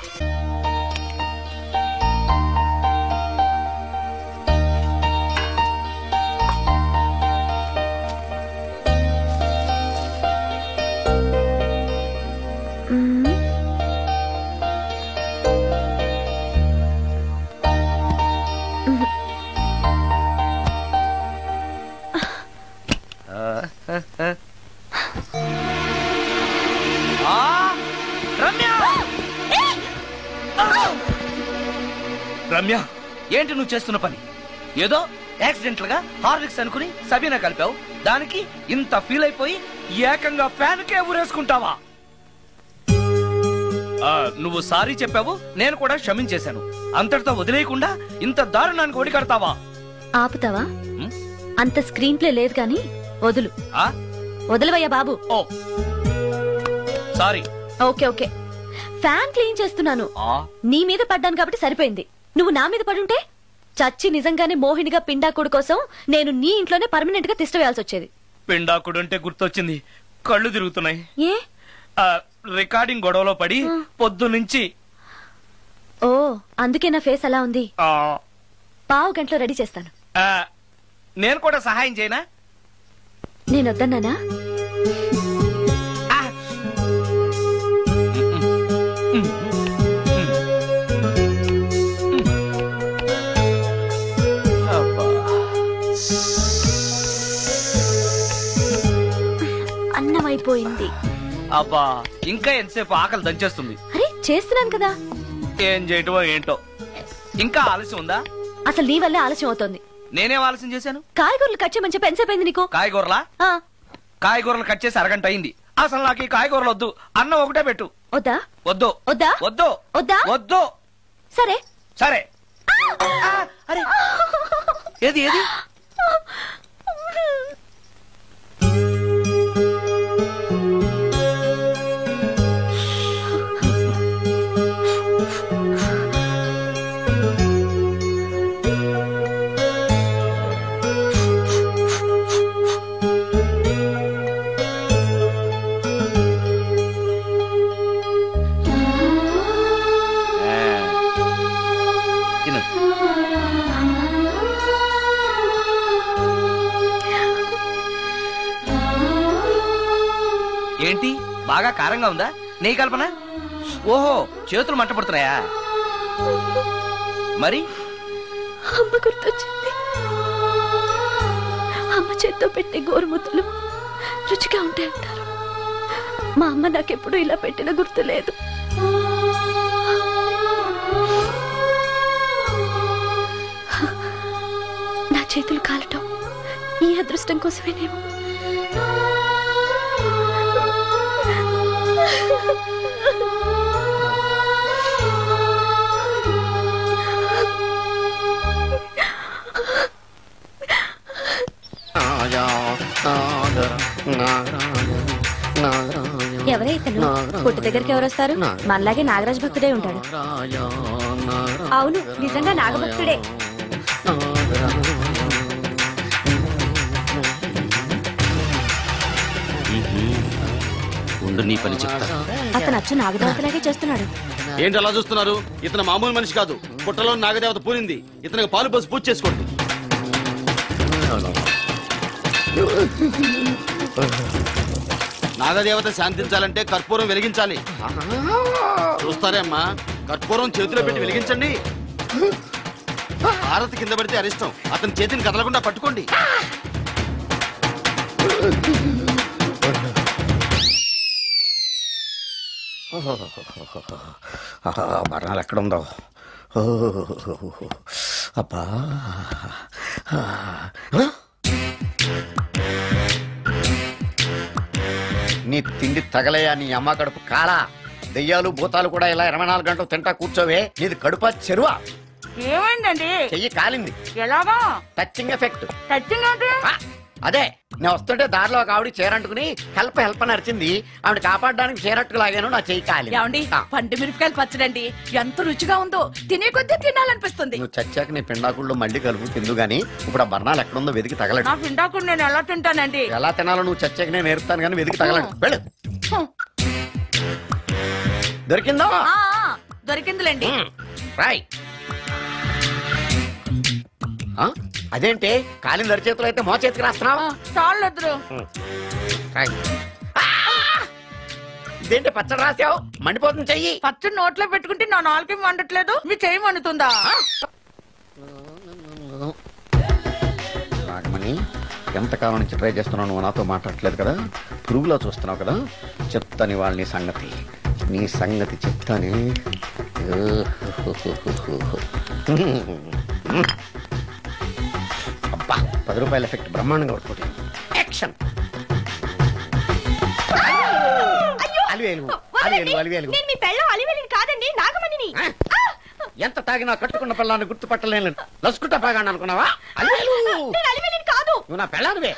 రమ్య, ఏంటి నువ్వు చేస్తున్న పని? ఏదో యాక్సిడెంటల్ గా హార్లిక్స్ అనుకుని సబీనా కలిపావు, దానికి ఇంత ఫీల్ అయిపోయి ఏకంగా ఫ్యాన్ కే ఊరేసుకుంటావా? నువ్వు సారీ చెప్పావు, నేను కూడా క్షమించేశాను. అంతటితో వదిలేయకుండా ఇంత దారుణానికి ఒడికడతావా? ఆపుతావా? అంత స్క్రీన్ ప్లే లేదు గాని వదులు. వదలవయ్యా బాబు. Oh sorry. Okay okay, fan clean చేస్తున్నాను. నీ మీద పడ్డాను కాబట్టి సరిపోయింది. నువ్వు నా మీద పడుంటే చచ్చి నిజంగానే మోహినిగా పిండాకుడు కోసం నేను నీ ఇంట్లోనే పర్మనెంట్ గా తిష్ట వేయాల్సి వచ్చేది. పిండాకుడు అంటే గుర్తొచ్చింది, కళ్ళు తిరుగుతున్నాయి. ఏ? రికార్డింగ్ గొడవలో పడి పొద్దు నుంచి. ఓ, అందుకే నా ఫేస్ అలా ఉంది. పావు గంటలో రెడీ చేస్తాను. నేను కూడా సహాయం చేయనా? నేను వద్దన్నానా? అన్నం అయిపోయింది. అబ్బా, ఇంకా ఎంతసేపు? ఆకలి దంచేస్తుంది. అరే చేస్తున్నాను కదా. ఏం చేయటమో ఏంటో, ఇంకా ఆలస్యం ఉందా? అసలు నీ వల్లే ఆలస్యం అవుతోంది. నేనేం ఆలస్యం చేశాను? కాయగూరలు కట్ చేయమని చెప్పి ఎంతసేపు అయింది నీకు? కాయగూరలా? కాయగూరలు కట్ చేసి అరగంట అయింది. అసలు నాకు ఈ కాయగూరలు వద్దు, అన్నం ఒకటే పెట్టు. వద్దా? వద్దు. వద్దా? వద్దు. వద్దా? వద్దు. సరే సరే. అరే, ఏది ఏది? బాగా కారంగా ఉందా? నెయ్యి కల్పన? ఓహో, చేతులు మంట పడుతున్నాయా? మరి అమ్మ గుర్తొచ్చింది. అమ్మ చేత్తో పెట్టే గోరుముద్దలు రుచిగా ఉంటాయంటారు. మా అమ్మ నాకెప్పుడు ఇలా పెట్టిన గుర్తు లేదు. నా చేతులు కాలటం ఈ అదృష్టం కోసమేనేమో. ఎవరైతను పుట్టు దగ్గరికి ఎవరు వస్తారు? మనలాగే నాగరాజ భక్తుడే ఉంటాడు. అవును, నిజంగా నాగభక్తుడే. ఉండు, నీ పని చెప్తా. అతను అచ్చు నాగదేవతలాగే చేస్తున్నాడు. ఏంటి అలా చూస్తున్నారు? ఇతను మామూలు మనిషి కాదు. పుట్టలో నాగదేవత పూరింది. ఇతనికి పాలు పోసి పూజ చేసుకోండి. నాగదేవత శాంతించాలంటే కర్పూరం వెలిగించాలి. చూస్తారే అమ్మా, కర్పూరం చేతిలో పెట్టి వెలిగించండి. హారతి కింద పడితే అరిష్టం. అతని చేతిని కదలకుండా పట్టుకోండి. బర్ణాలు ఎక్కడ ఉందో. అబ్బా, నీ తిండి తగలయా నీ అమ్మ కడుపు కాలా. దెయ్యాలు భూతాలు కూడా ఇలా 24 గంటలు తింటా కూర్చోవే. నీది కడుపా చెరువా? ఏమైందండి? చెయ్యి కాలింది. ఎలాగా? Touching effect. టచింగ్ అంటే? అదే, నేను వస్తుంటే దారిలో ఒక ఆవిడ చీరంటుకుని హెల్ప్ అని అరిచింది. ఆవిడ కాపాడడానికి చీరట్టుకు లాగాను, నా చెయ్యి కాలి. ఏమండి, పండు మిరపకాయలు పచ్చడండి ఎంత రుచిగా ఉందో. తినే కొద్దీ తినాలనిపిస్తుంది. నువ్వు చచ్చాక నీ పిండాకుల్లో మళ్ళీ కలుపు తిందు గానీ ఇప్పుడు ఆ బర్ణాలు ఎక్కడుందో వెతికి తగలడు. నా పిండాకుడు నేను ఎలా తింటానండి? ఎలా తినాలో నువ్వు చచ్చాక నేను నేర్పుతాను కానీ వెతికి తగలడు. వెళ్ళు. దొరికిందా? దొరికిందిలేండి. రాయ్. అదేంటి కాలిన దరిచేతులు అయితే మో చేతికి రాస్తున్నావు? చాలు. ఇదేంటి పచ్చడి రాసావు? మండిపోతుంది చెయ్యి. పచ్చడి నోట్లో పెట్టుకుంటే నా నాలుగు వండట్లేదు, మీ చెయ్యి వండుతుందా? నాగమణి, ఎంతకాలం నుంచి ట్రై చేస్తున్నావు? నువ్వు నాతో మాట్లాడట్లేదు కదా, పురుగులో చూస్తున్నావు కదా. చెప్తాని వాళ్ళ నీ సంగతి చెప్తాని. అబ్బా, 10 రూపాయల ఎఫెక్ట్ బ్రహ్మాండంగా కొట్టుకోండి. యాక్షన్. ఎంత తాగినా కట్టుకున్న పిల్లాన్ని గుర్తుపట్టలేను. లసుకుంటా పాగాను అనుకున్నావా? నువ్వు నా పిల్లానివే.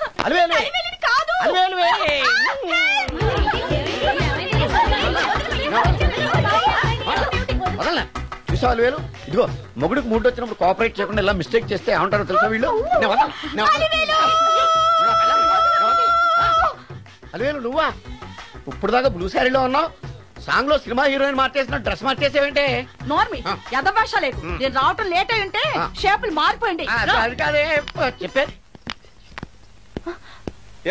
వదలనా? చూసావు అలివేలు? ఇదిగో, మొగుడికి మూడు వచ్చినప్పుడు కోఆపరేట్ చేయకుండా ఇలా మిస్టేక్ చేస్తే ఏమంటారో తెలుసా వీళ్ళు? అలివేలు నువ్వా? ఇప్పుడు దాకా బ్లూ శారీలో ఉన్నావు, సాంగ్ లో సినిమా హీరోయిన్ మార్చేసిన డ్రెస్ మార్చేసేవేంటే? నోర్మి, యథభాష లేదు. నేను రావటం లేట్ అయి ఉంటే షేపులు మారిపోయింది. అది కాదే చెప్పేది.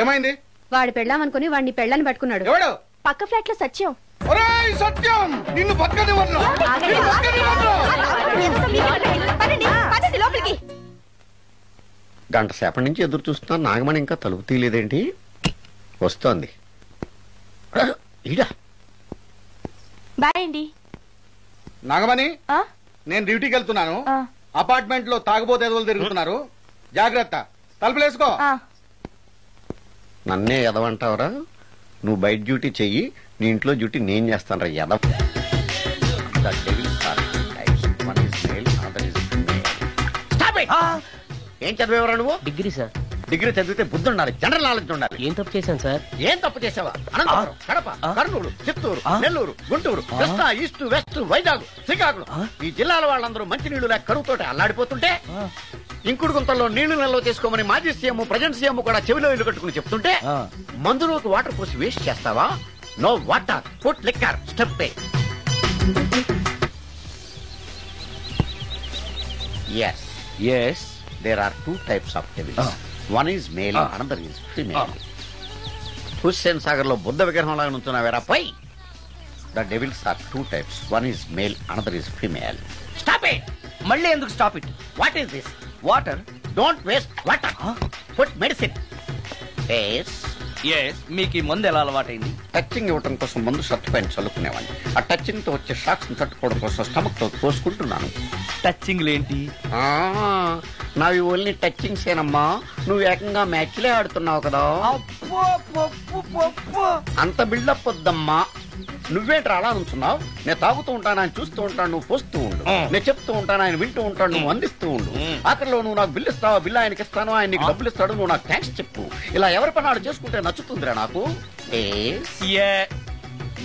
ఏమైంది? వాడు పెళ్ళామనుకుని వాడిని పెళ్ళని పట్టుకున్నాడు. ఎవడు? పక్క ఫ్లాట్ లో సత్యం. సత్యం, నిన్ను పక్కనివ్వను. గంట సేపటి నుంచి ఎదురు చూస్తున్నా, నాగమణి ఇంకా తలుపు తీయలేదేంటి? వస్తోంది. ఈడా బాయ్ అండి. నాగమణి, నేను డ్యూటీకి వెళ్తున్నాను. అపార్ట్మెంట్ లో తాగబోతే ఎదవలు తిరుగుతున్నారు, జాగ్రత్త. తలుపులేసుకో. నన్నే ఎదవంటావరా? నువ్వు బయట డ్యూటీ చెయ్యి, నీ ఇంట్లో డ్యూటీ నేను చేస్తాను రా ఎదవ. ఏం చదివేవరా నువ్వు? Degree sir. డిగ్రీ చదివితే బుద్ధి ఉండాలి, జనరల్ నాలెడ్జ్ ఉండాలి. ఏం తప్పు చేశాను సార్? ఏం తప్పు చేసావా? అనంతపురం, కడప, కర్నూలు, చిత్తూరు, నెల్లూరు, గుంటూరు, కృష్ణా, ఈస్ట్, వెస్ట్, వైజాగ్, శ్రీకాకుళం, ఈ జిల్లాల వాళ్ళందరూ మంచి నీళ్లు లేక కరువుతోటి అల్లాడిపోతుంటే, ఇంకుడు గుంతల్లో నీళ్లు నిల్వ చేసుకోమని మాజీ సీఎం, ప్రజెంట్ సీఎం కూడా చెవిలో ఇల్లు కట్టుకుని చెప్తుంటే, మందులోకి వాటర్ పోసి వేస్ట్ చేస్తావా? No water, put liquor, step a. Yes. Yes. There are two types of devils. One is male, another is female. Hussain Sagar లో బుద్ధ విగ్రహం లాగా నుంచున్నావేరా పై. The devils are 2 types. One is male, another is female. Stop it. మళ్ళీ ఎందుకు stop it? What is this? Water. Don't waste water. Put medicine. Yes. Yes, మీకు ఈ మందు ఎలా అలవాటైంది? టచింగ్ ఇవ్వడం కోసం ముందు షర్ట్ పైన చల్లుకునేవాడిని. ఆ టచింగ్ తో వచ్చే షాక్స్ ని తట్టుకోవడం కోసం స్టమక్ తో కోసుకుంటున్నాను. టచింగ్ ఏంటి? నావి ఓన్లీ టచింగ్స్ ఏనమ్మా. నువ్వు ఏకంగా మ్యాచ్లే ఆడుతున్నావు కదా. అంత బిల్డప్ వద్దమ్మా. నువ్వేంటి అలా నుంచున్నావు? నేను తాగుతూ ఉంటాను, ఆయన చూస్తూ ఉంటాను, నువ్వు పోస్తూ ఉండు. నేను చెప్తూ ఉంటాను, ఆయన వింటూ ఉంటాడు, నువ్వు అందిస్తూ ఉండు. ఆఖరిలో నువ్వు నాకు బిల్లు ఇస్తావా, బిల్లు ఆయనకి ఇస్తాను, ఆయన నీకు డబ్బులు ఇస్తాడు, నువ్వు నాకు థ్యాంక్స్ చెప్పు. ఇలా ఎవరి పని ఆడు చేసుకుంటే నచ్చుతుందిరా నాకు.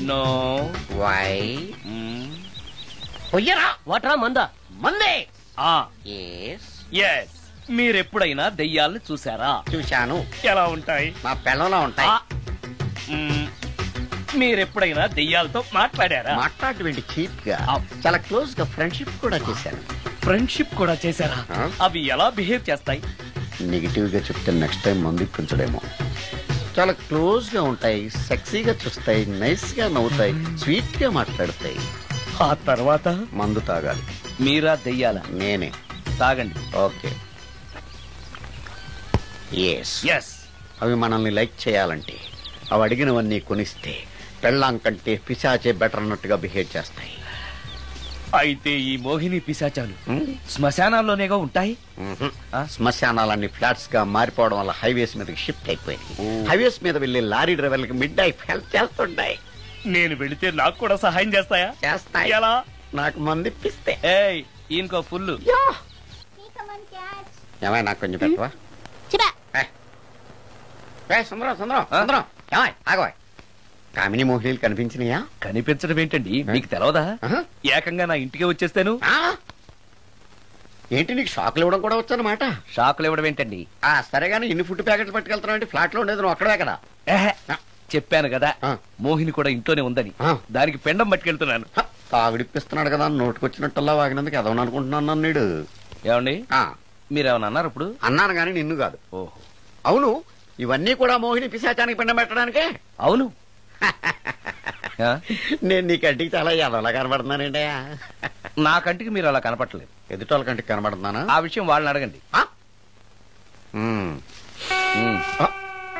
నో. వై? పొయ్యరా. వాటరా మందా? మందే. ఎస్. మీరెప్పుడైనా దెయ్యాలను చూసారా? చూశాను. ఎలా ఉంటాయి? నా పిల్లలా ఉంటాయి. మీరెప్పుడైనా దెయ్యాలతో మాట్లాడారా? మాట్లాడేంటి చీప్ గా, చాలా క్లోజ్ గా ఫ్రెండ్షిప్ కూడా చేశాను. ఫ్రెండ్షిప్ కూడా చేశారా? అవి ఎలా బిహేవ్ చేస్తాయి? నెగిటివ్ గా చెప్తే నెక్స్ట్ టైం మందు ఇప్పించడేమో. చాలా క్లోజ్ గా ఉంటాయి, సెక్సీగా చూస్తాయి, నైస్ గా నవ్వుతాయి, స్వీట్ గా మాట్లాడతాయి. ఆ తర్వాత మందు తాగాలి. మీరా దెయ్యాలా? నేనే. తాగండి. ఓకే. ఎస్. అవి మనల్ని లైక్ చేయాలంటే అవి అడిగినవన్నీ కొనిస్తే పెళ్ళాం కంటే పిశాచే బెటర్ అన్నట్టుగా బిహేవ్ చేస్తాయి. అయితే ఈ మోహిని పిశాచాలు శ్మశానాల్లోనేగా ఉంటాయి? శ్మశానాలన్నీ ఫ్లాట్స్ గా మారిపోవడం వల్ల హైవేస్ మీదకి షిఫ్ట్ అయిపోయింది. హైవేస్ మీద వెళ్లి లారీ డ్రైవర్లకి మిడ్ నైట్ హెల్ప్ చేస్తుంటాయి. నేను వెళితే నాకు కూడా సహాయం చేస్తాయా? చేస్తాయి. ఎలా? నాకు మంది ఇప్పిస్తే. ఈయనకో ఫుల్. ఏమై నాకు కొంచెం పెట్టవా? సుందరం సుందరం సుందరం ఏమాయ్ ఆగవాయ్. కామిని మోహినీలు కనిపించినాయా? కనిపించడం ఏంటండి, మీకు తెలవదా? ఏకంగా నా ఇంటికే వచ్చేస్తాను. ఏంటి నీకు షాకులు ఇవ్వడం కూడా వచ్చానమాట? షాకులు ఇవ్వడం ఏంటండి? సరేగాని ఇన్ని ఫుడ్ ప్యాకెట్లు పట్టుకెళ్తున్నావు అంటే ఫ్లాట్ లో ఉండేది నువ్వు అక్కడే కదా. చెప్పాను కదా మోహిని కూడా ఇంట్లోనే ఉందని. దానికి పెండం పట్టుకెళ్తున్నాను. తాగుడిప్పిస్తున్నాడు కదా, నోటుకొచ్చినట్టల్లా వాగినందుకు ఎదవని అనుకుంటున్నాను నీడు. ఏమండి మీరేమన్నా అన్నారు ఇప్పుడు? అన్నాను గాని నిన్ను కాదు. ఓహో అవును, ఇవన్నీ కూడా మోహిని పిశాచానికి పిండం పెట్టడానికే. అవును. నేను నీ కంటికి చాలా ఎదవలా కనబడుతున్నానండి. నా కంటికి మీరు అలా కనపడలేదు. ఎదుటోళ్ళ కంటికి కనబడుతున్నానా? ఆ విషయం వాళ్ళని అడగండి.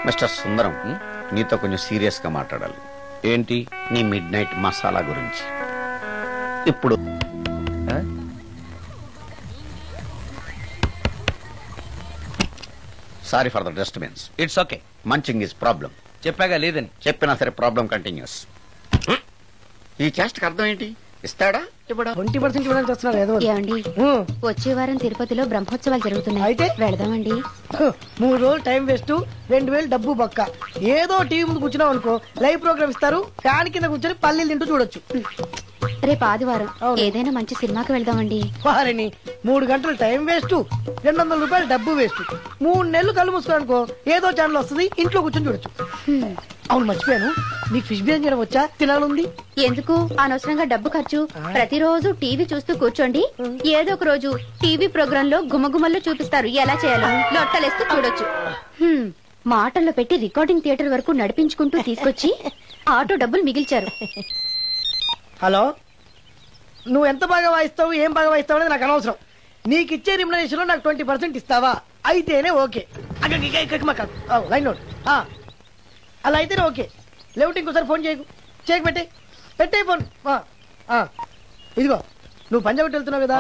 మిస్టర్ సుందరం, నీతో కొంచెం సీరియస్ గా మాట్లాడాలి. ఏంటి? నీ మిడ్ నైట్ మసాలా గురించి. ఇప్పుడు sorry for the disturbance. It's okay. Munching is problem. చెప్పాగా లేదని. చెప్పినా సరే ప్రాబ్లం కంటిన్యూస్. ఈ చేష్టకి అర్థం ఏంటి? ఇస్తాడా ఇవ్వడా? 20% ఇవ్వడానికి వస్తున్నారు ఏదో. ఏమండి వచ్చే వారం తిరుపతిలో బ్రహ్మోత్సవాలు జరుగుతున్నాయి. అయితే వెళదామండి. 3 రోజులు టైం వేస్ట్, 2000 డబ్బు బొక్క. ఏదో టీవీ ముందు కూర్చున్నావు అనుకో, లైవ్ ప్రోగ్రామ్ ఇస్తారు, ఫ్యాన్ కింద కూర్చొని పల్లీలు తింటూ చూడొచ్చు. రేపు ఆదివారం ఏదైనా మంచి సినిమాకి వెళ్దామండి. వారిని 3 గంటలు టైం వేస్ట్, 200 రూపాయలు డబ్బు వేస్ట్. 3 నెలలు కళ్ళు మూసుకోనుకో ఏదో ఛానల్ వస్తుంది, ఇంట్లో కూర్చొని చూడొచ్చు. అవును మర్చిపోయాను, నీకు ఫిష్ బిర్యానీ చేయడం వచ్చా? తినాలుంది. ఎందుకు అనవసరంగా డబ్బు ఖర్చు? ప్రతిరోజు టీవీ చూస్తూ కూర్చోండి, ఏదో ఒక రోజు టీవీ ప్రోగ్రామ్ లో గుమగుమల్లో చూపిస్తారు ఎలా చేయాలో. లొట్టలేస్తూ చూడొచ్చు. మాటల్లో పెట్టి రికార్డింగ్ థియేటర్ వరకు నడిపించుకుంటూ తీసుకొచ్చి ఆటో డబ్బులు మిగిల్చారు. హలో, నువ్వు ఎంత బాగా వాయిస్తావు, ఏం బాగా వాయిస్తావు అనేది నాకు అనవసరం. నీకు ఇచ్చే రిమ్యునరేషన్ లో నాకు 20% ఇస్తావా? అయితేనే ఓకే. Line note. అలా అయితేనే ఓకే. లేవుటి ఇంకోసారి ఫోన్ చేయకు పెట్టే ఫోన్. ఇదిగో నువ్వు పంజాబ్ వెళ్తున్నావు కదా,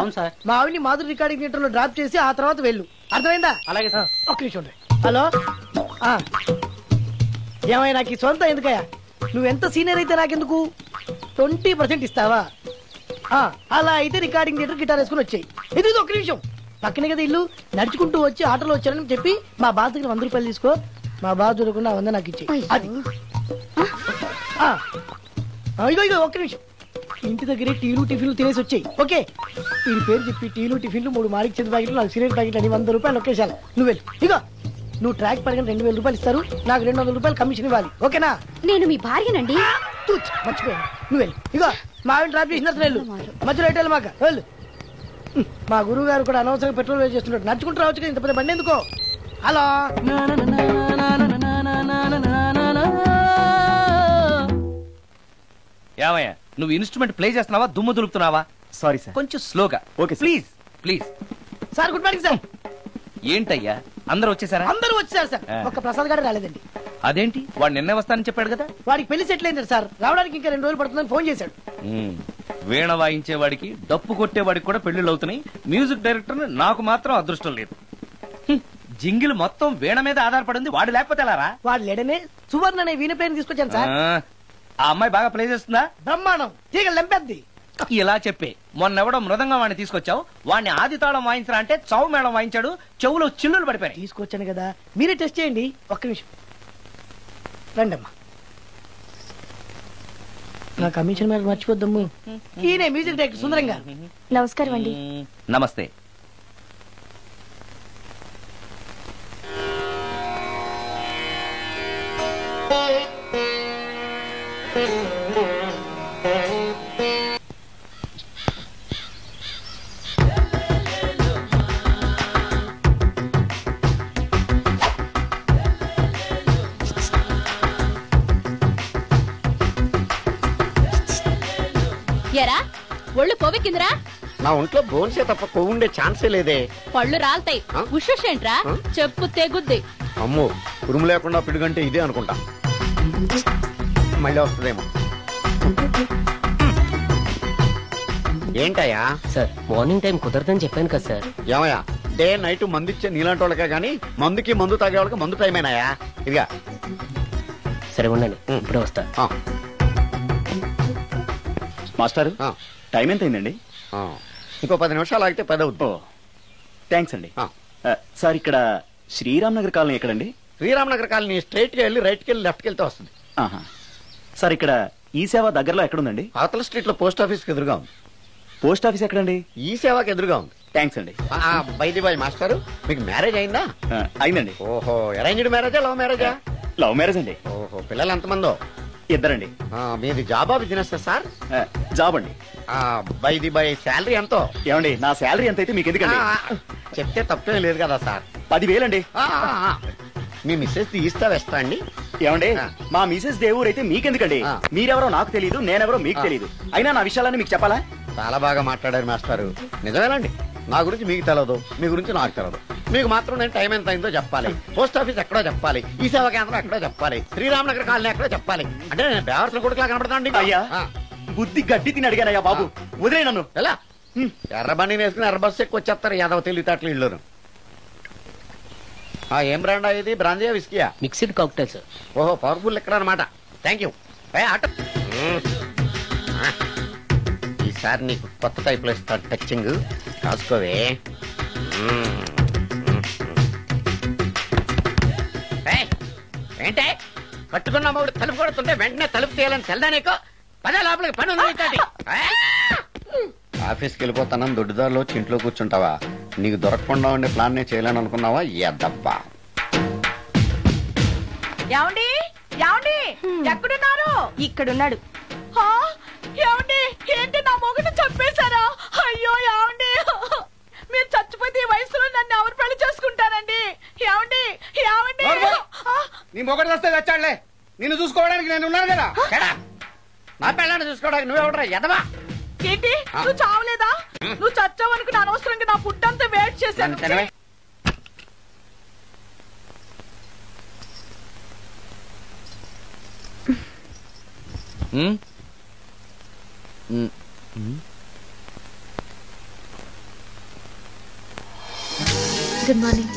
మా ఆవిని మాధురి రికార్డింగ్ థియేటర్ లో డ్రాప్ చేసి ఆ తర్వాత వెళ్ళు. అర్థమైందా? అలాగే. ఒక్క నిమిషం. హలో, ఏమైనా నాకు ఈ సొంత ఎందుకయ్యా? నువ్వెంత సీనియర్ అయితే నాకెందుకు? 20% ఇస్తావా? అలా అయితే రికార్డింగ్ థియేటర్ గిటార్ వేసుకుని వచ్చాయి. ఇది ఒక్క నిమిషం, పక్కనే కదా ఇల్లు. నడుచుకుంటూ వచ్చి ఆటోలో వచ్చారని చెప్పి మా బాస్ దగ్గర 100 రూపాయలు తీసుకో. మా బాస్ దొరకకుండా 100 నాకు ఇచ్చి. ఇగో ఒక్క నిమిషం. ఇంటి దగ్గరే టీలు టిఫిన్లు తినేసి వచ్చాయి. ఓకే, వీడి పేరు చెప్పి టీలు టిఫిన్లు 3 మారికి చెంది ప్యాకెట్లు, 4 సిగరెట్ ప్యాకెట్లు అని 100 రూపాయలు ఒకేసారి. నువ్వు వెళ్ళు. ఇగో నువ్వు ట్రాక్ పడగానే 2000 రూపాయలు ఇస్తారు, నాకు 200 రూపాయలు కమిషన్ ఇవ్వాలి. ఓకేనా? నేను మీ భార్యనండి. మర్చిపోయాను. నువ్వు వెళ్ళు. ఇగో మా ఆవిడ డ్రాప్ చేసిన వెళ్ళు. మధ్యలో రైట్ వెళ్ళి మాక వెళ్ళు. మా గురువు గారు కూడా అనవసరంగా పెట్రోల్ వేస్ట్ చేస్తున్నాడు. నడుచుకుంటూ రావచ్చు కదా, ఇంత పెద్ద బండి ఎందుకో. హలో, ఏమయ్యా నువ్వు ఇన్స్ట్రుమెంట్ ప్లే చేస్తున్నావా దుమ్ము దులుపుతున్నావా? Sorry sir. కొంచెం స్లోగా. Okay please please. Sir good morning sir. ఏంటయ్యా అందరూ వచ్చేసారా? అందరూ వచ్చారు సార్, ఒక్క ప్రసాద్ గారు రాలేదండి. అదేంటి వాడు నిన్నే వస్తానని చెప్పాడు కదా? వాడికి పెళ్లి సెటిల్ అయింది సార్, రావడానికి ఇంకా 2 రోజులు పడుతుందని ఫోన్ చేశాడు. వీణ వాయించేవాడికి డప్పు కొట్టేవాడికి కూడా పెళ్లిళ్ళు అవుతున్నాయి. మ్యూజిక్ డైరెక్టర్ నాకు మాత్రం అదృష్టం లేదు. జింగిల్ మొత్తం వీణ మీద ఆధారపడింది, వాడు లేకపోతే ఎలారా? వాడు లేడనే సువర్ణ అనే వీణ ప్లేయర్ తీసుకొచ్చాను సార్. ఆ అమ్మాయి బాగా ప్లే చేస్తుందా? బ్రహ్మాండం, తీగలు లెంపేద్ది. ఇలా చెప్పే మొన్నెవడో మృదంగం వాడిని తీసుకొచ్చావు, వాడిని ఆది తాళం వాయించరా అంటే చౌ మేళం వాయించాడు, చెవులో చిల్లులు పడిపోయాయి. తీసుకొచ్చాను కదా, మీరే టెస్ట్ చేయండి. ఒక్క నిమిషం రండమ్మా. నా కమిషన్ మీద మర్చిపోద్దమ్ము. ఈయనే మ్యూజిక్ డైరెక్టర్ సుందరం గారు. నమస్కారం అండి. నమస్తే. ఎరా ఒళ్ళు కొవ్వెక్కిందిరా? నా ఒంట్లో బోన్సే తప్ప కొవ్వుండే ఛాన్సే లేదే. పళ్ళు రాల్తాయి. ఉషేంట్రా చెప్పు తెగుద్ది. అమ్మో, ఉరుము లేకుండా పిడుగంటే ఇదే అనుకుంటా. మళ్ళీ వస్తుందేమో. ఏంటయ్యా? సార్ మార్నింగ్ టైం కుదరదని చెప్పాను కదా సార్. ఏమయ్యా, డే నైట్ మందు ఇచ్చే నీలాంటి వాళ్ళకే గానీ మందుకి మందు తాగే వాళ్ళకి మందు టైమేనాయా? ఇదిగా సరే ఉండండి, ఇప్పుడే వస్తా. మాస్టర్ టైం ఎంత అయిందండి? ఇంకో 10 నిమిషాలు ఆగితే 10 అవుతుంది. థ్యాంక్స్ అండి. సార్ ఇక్కడ శ్రీరామ్ నగర్ కాలనీ ఎక్కడండి? శ్రీరామ్ నగర్ కాలనీ స్ట్రైట్ గా వెళ్ళి రైట్ కి వెళ్ళి లెఫ్ట్ కి వెళ్తే వస్తుంది. సార్ ఇక్కడ ఈ సేవ దగ్గరలో ఎక్కడుందండి? అవతల స్ట్రీట్ లో పోస్ట్ ఆఫీస్ కి ఎదురుగా ఉంది. పోస్ట్ ఆఫీస్ ఎక్కడండి? ఈ సేవకి ఎదురుగా ఉంది. థ్యాంక్స్ అండి. బైది బాయ్ మాస్టారు, మీకు మ్యారేజ్ అయిందా? అయిందండి. ఓహో, అరేంజ్డ్ మ్యారేజా లవ్ మ్యారేజా? లవ్ మ్యారేజ్ అండి. ఓహో, పిల్లలు ఎంతమందో? 2 అండి. మీది జాబా బిజినెస్ సార్? జాబ్ అండి. బైది బై శాలరీ ఎంతో? ఏమండి నా శాలరీ ఎంత అయితే మీకు ఎందుకండి? చెప్తే తప్పే లేదు కదా సార్. 10,000 అండి. మీ మిస్సెస్ తీస్తా వేస్తా అండి. ఏమండి మా మిసెస్ దేవుడు అయితే మీకెందుకండి? మీరెవరో నాకు తెలియదు, నేనెవరో మీకు తెలియదు. అయినా నా విషయాలన్నీ మీకు చెప్పాలా? చాలా బాగా మాట్లాడారు మాస్టారు. నిజమేనండి, నా గురించి మీకు తెలదు, మీ గురించి నాకు తెలదు. మీకు మాత్రం నేను టైం ఎంత అయిందో చెప్పాలి, పోస్ట్ ఆఫీస్ ఎక్కడో చెప్పాలి, ఈ సేవా కేంద్రం ఎక్కడో చెప్పాలి, శ్రీరామ్ నగర్ కాలనీ ఎక్కడో చెప్పాలి. అంటే నేను బేవర్సల కొడుకులా కనపడతానండి. అయ్యా బుద్ధి గడ్డి తిని అడిగానయ్యా బాబు, వదిలే నన్ను. ఎలా ఎర్రబండి వేసుకుని ఎర్ర బస్సు ఎక్కువ వచ్చేస్తారు యాదవ తెలివితేటలు ఇళ్ళును. ఏం బ్రాండ్ ఇది? బ్రాంజియా విస్కియా? Mixed cocktail sir. ఓహో, పవర్ఫుల్ ఎక్కడ అనమాట. Thank you. ఈసారి నీకు కొత్త టైప్ లో ఇస్తాను టచింగ్, కాసుకోవే. ఏంటే కట్టుకున్న మూడు తలుపు కొడుతుంటే వెంటనే తలుపు తీయాలని తెల్దా నీకు? పదే లోపలికి పని ఉంది. ఆఫీస్కి వెళ్ళిపోతానని దొడ్డిదారిలో వచ్చి ఇంట్లో కూర్చుంటావా? నీకు దొరకకుండా ఉండే ప్లాన్ నేను చేయలేను అనుకున్నావా? ఎద్దబ్బా. ఏమండి ఏమండి ఎక్కడున్నారు? ఇక్కడున్నాడు. ఏమండి ఏంటి నా మొగుడు చంపేశారా? అయ్యో ఏమండి, మీరు చచ్చిపోతే ఈ వయసులో నన్ను ఎవరు పెళ్లి చేసుకుంటారండి? ఏమండి ఏమండి? నీ మొగుడు వస్తే వచ్చాడులే, నిన్ను చూసుకోవడానికి నేను ఉన్నాను కదా. నా పెళ్ళాన్ని చూసుకోవడానికి నువ్వెవడరా ఎదవా? ఏంటి నువ్వు చావలేదా? నువ్వు చచ్చావనుకుని అనవసరంగా నా ఫుడ్ అంతా వేట్ చేశాను. Good morning.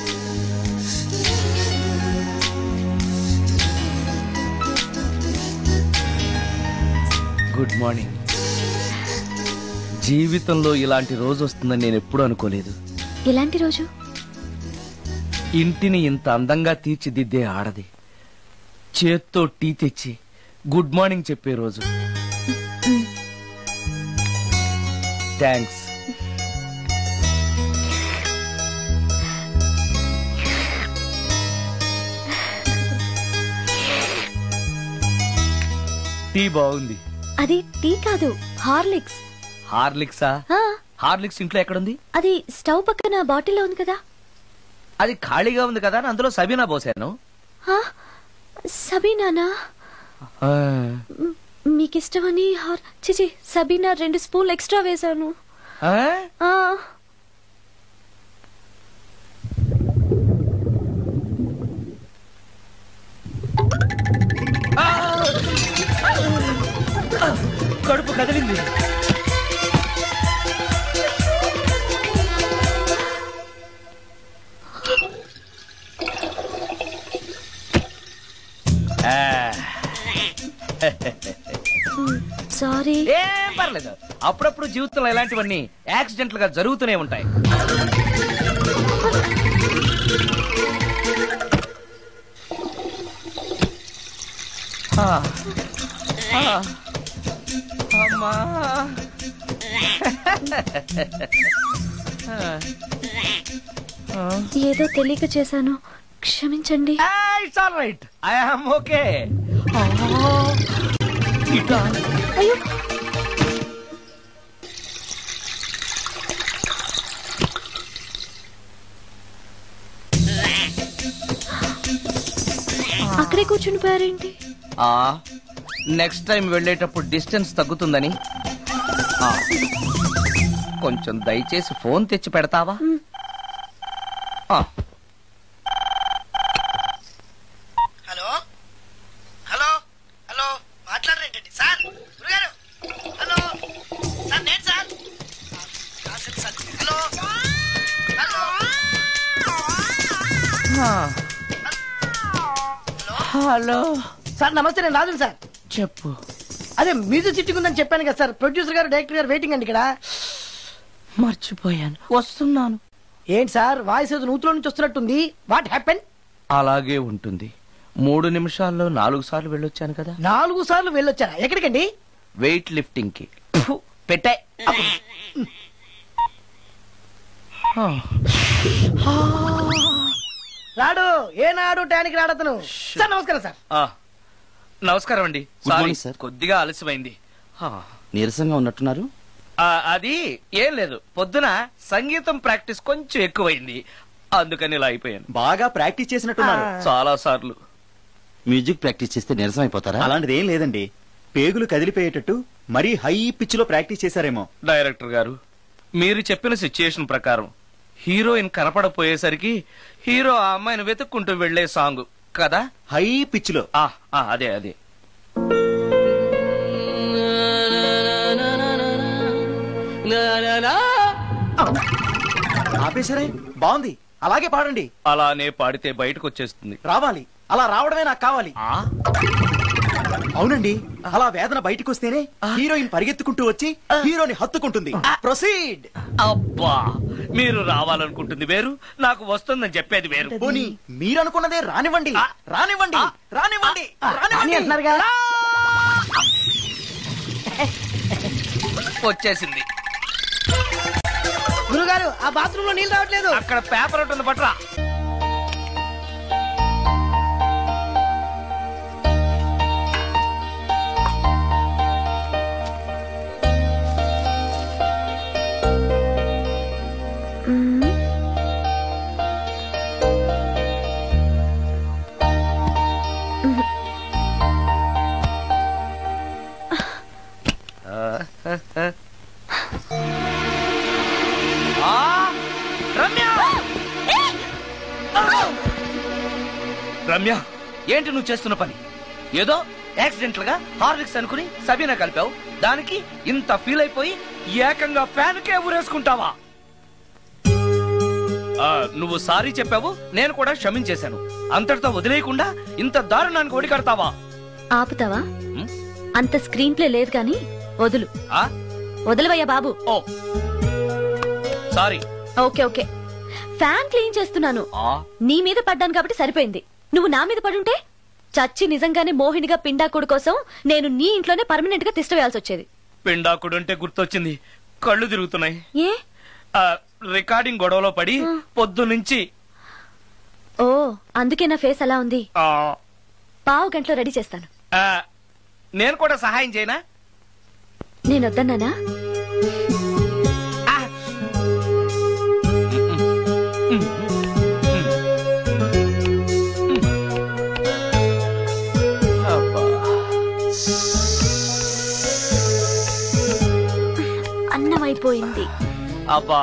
Good morning. జీవితంలో ఇలాంటి రోజు వస్తుందని నేను ఎప్పుడూ అనుకోలేదు. ఎలాంటి రోజు? ఇంటిని ఇంత అందంగా తీర్చిదిద్దే ఆడది చేత్తో టీ తెచ్చి గుడ్ మార్నింగ్ చెప్పే రోజు. థ్యాంక్స్. టీ బాగుంది. అది టీ కాదు, హార్లిక్స్. హార్లిక్సా? హార్లిక్స్ ఇంట్లో ఎక్కడుంది? అది స్టవ్ పక్కన బాటిల్లో ఉంది కదా. అది ఖాళీగా ఉంది కదా అని అందులో సబీనా పోసాను. సబీనానా? మీకు ఇష్టమని చిచి సబీనా 2 స్పూన్లు ఎక్స్ట్రా వేశాను. కడుపు కదిలింది. సారీ. ఏం పర్లేదు, అప్పుడప్పుడు జీవితంలో ఇలాంటివన్నీ యాక్సిడెంట్లు గా జరుగుతూనే ఉంటాయి. అమ్మా ఏదో తెలియక చేశాను, క్షమించండి. It's all right, I am okay. అయ్యో అక్కడే కూర్చుని పోయారేంటి? నెక్స్ట్ టైం వెళ్ళేటప్పుడు డిస్టెన్స్ తగ్గుతుందని. కొంచెం దయచేసి ఫోన్ తెచ్చి పెడతావా? హలో హలో హలో మాట్లాడరేంటండి సార్? గురుగారు హలో సార్, నేను sir. Hello hello hello sir, నమస్తే. నేను రాజు సార్. చెప్పు. అదే మ్యూజిక్ సిట్టింగ్ ఉందని చెప్పాను కదా సార్. ప్రొడ్యూసర్ గారు, డైరెక్టర్ గారు వెయిటింగ్ అండి ఇక్కడ. మర్చిపోయాను, వస్తున్నాను. ఏంటి సార్, వాయిస్ ఏదో నూతులో నుంచి వస్తున్నట్టుంది. What happen? అలాగే ఉంటుంది. 3 నిమిషాల్లో 4 సార్లు వెళ్ళొచ్చాను కదా. 4 సార్లు వెళ్ళొచ్చారా? ఎక్కడికండి? వెయిట్ లిఫ్టింగ్ కి. పెట్టే రాడు ఏనాడు టానికి రాడతను. సార్ నమస్కారం సార్. నమస్కారం అండి. Good morning, sir. కొద్దిగా ఆలస్యమైంది. నీరసంగా ఉన్నట్టున్నారు. అది ఏం లేదు, పొద్దున సంగీతం ప్రాక్టీస్ కొంచెం ఎక్కువైంది, అందుకని ఇలా అయిపోయాను. బాగా ప్రాక్టీస్ చేసినట్టున్నారు. చాలా సార్లు. మ్యూజిక్ ప్రాక్టీస్ చేస్తే నీరసం అయిపోతారా? అలాంటిది ఏం లేదండి, పేగులు కదిలిపోయేటట్టు మరీ హై పిచ్ లో ప్రాక్టీస్ చేశారేమో. డైరెక్టర్ గారు, మీరు చెప్పిన సిచ్యుయేషన్ ప్రకారం హీరోయిన్ కనపడపోయేసరికి హీరో ఆ అమ్మాయిని వెతుక్కుంటూ వెళ్లే సాంగ్ కదా, హై పిచ్ లో. అదే అదే. ఆపేసరే, బాగుంది, అలాగే పాడండి. అలానే పాడితే బయటకు వచ్చేస్తుంది. రావాలి, అలా రావడమే నాకు కావాలి. అవునండి, అలా వేదన బయటకు వస్తేనే హీరోయిన్ పరిగెత్తుకుంటూ వచ్చి హీరోని హత్తుకుంటుంది. ప్రొసీడ్. అబ్బా, మీరు రావాలనుకుంటుంది వేరు, నాకు వస్తుందని చెప్పేది వేరు. పోనీ మీరనుకున్నదే రానివ్వండి, రానివ్వండి, రానివ్వండి, రానివ్వండి. వచ్చేసింది. గురుగారు, ఆ బాత్రూమ్ లో నీళ్ళు రావట్లేదు. అక్కడ పేపర్ ఉంటుంది, పట్రా. రమ్య, ఏంటి నువ్వు చేస్తున్న పని? ఏదో యాక్సిడెంటల్ గా హార్లిక్స్ అనుకుని సబీనా కలిపావు, దానికి ఇంత ఫీల్ అయిపోయి ఏకంగా ఫ్యాన్ కే ఊరేసుకుంటావా? నువ్వు సారీ చెప్పావు, నేను కూడా క్షమించేశాను. అంతటితో వదిలేయకుండా ఇంత దారుణానికి ఒడికడతావా? ఆపుతావా? అంత స్క్రీన్ ప్లే లేదు కానీ వదులు. వదలవయ్యా బాబు. Oh sorry. Okay okay, fan clean చేస్తున్నాను. నీ మీద పడ్డాను కాబట్టి సరిపోయింది. నువ్వు నా మీద పడుంటే చచ్చి నిజంగానే మోహినిగా పిండాకుడు కోసం నేను నీ ఇంట్లోనే పర్మనెంట్ గా తిష్ట వేయాల్సి వచ్చేది. పిండాకుడు అంటే గుర్తొచ్చింది, కళ్ళు తిరుగుతున్నాయి. ఏ? రికార్డింగ్ గొడవలో పడి పొద్దునుంచి. ఓ, అందుకే నా ఫేస్ అలా ఉంది. పావు గంటలో రెడీ చేస్తాను. నేను కూడా సహాయం చేయనా? నేను వద్దన్నానా? అయిపోయింది. అబ్బా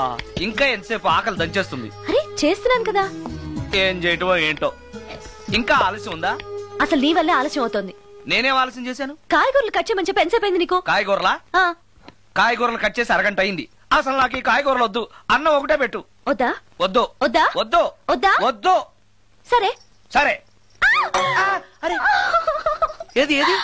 ఇంకా ఎంతసేపు ఆకలి దంచేస్తుంది. అరే చేస్తున్నాను కదా. ఏం చేయటమో ఏంటో. ఇంకా ఆలస్యం ఉందా? అసలు నీ వల్లే ఆలస్యం అవుతోంది. నేనేం ఆలస్యం చేశాను? కాయగూరలు కట్ చేయమని చెప్పి ఎంతసేపు అయింది నీకు? కాయగూరలా? కాయగూరలు కట్ చేసి అరగంట అయింది. అసలు నాకు ఈ కాయగూరలు వద్దు. అన్నం ఒకటే పెట్టు. వద్దా? వద్దు. వద్దా? వద్దు. వద్దా? వద్దు. సరే సరే. అరే ఏది ఏది?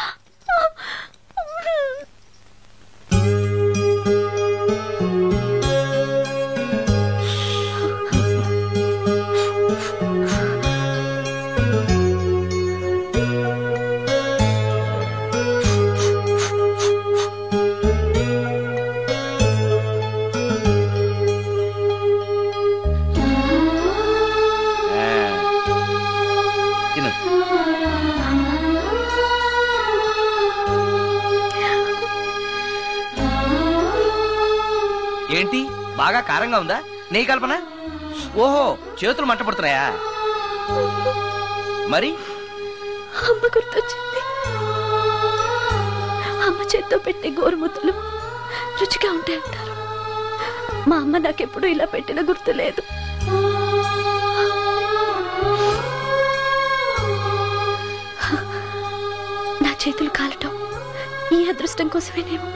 ఏంటి బాగా కారంగా ఉందా? నీ కల్పన? ఓహో చేతులు మంట పడుతున్నాయా? మరి అమ్మ గుర్తొచ్చింది. అమ్మ చేత్తో పెట్టే గోరుముద్దలు రుచిగా ఉంటాయంటారు. మా అమ్మ నాకెప్పుడు ఇలా పెట్టిన గుర్తు లేదు. నా చేతులు కాలటం ఈ అదృష్టం కోసమేనేమో.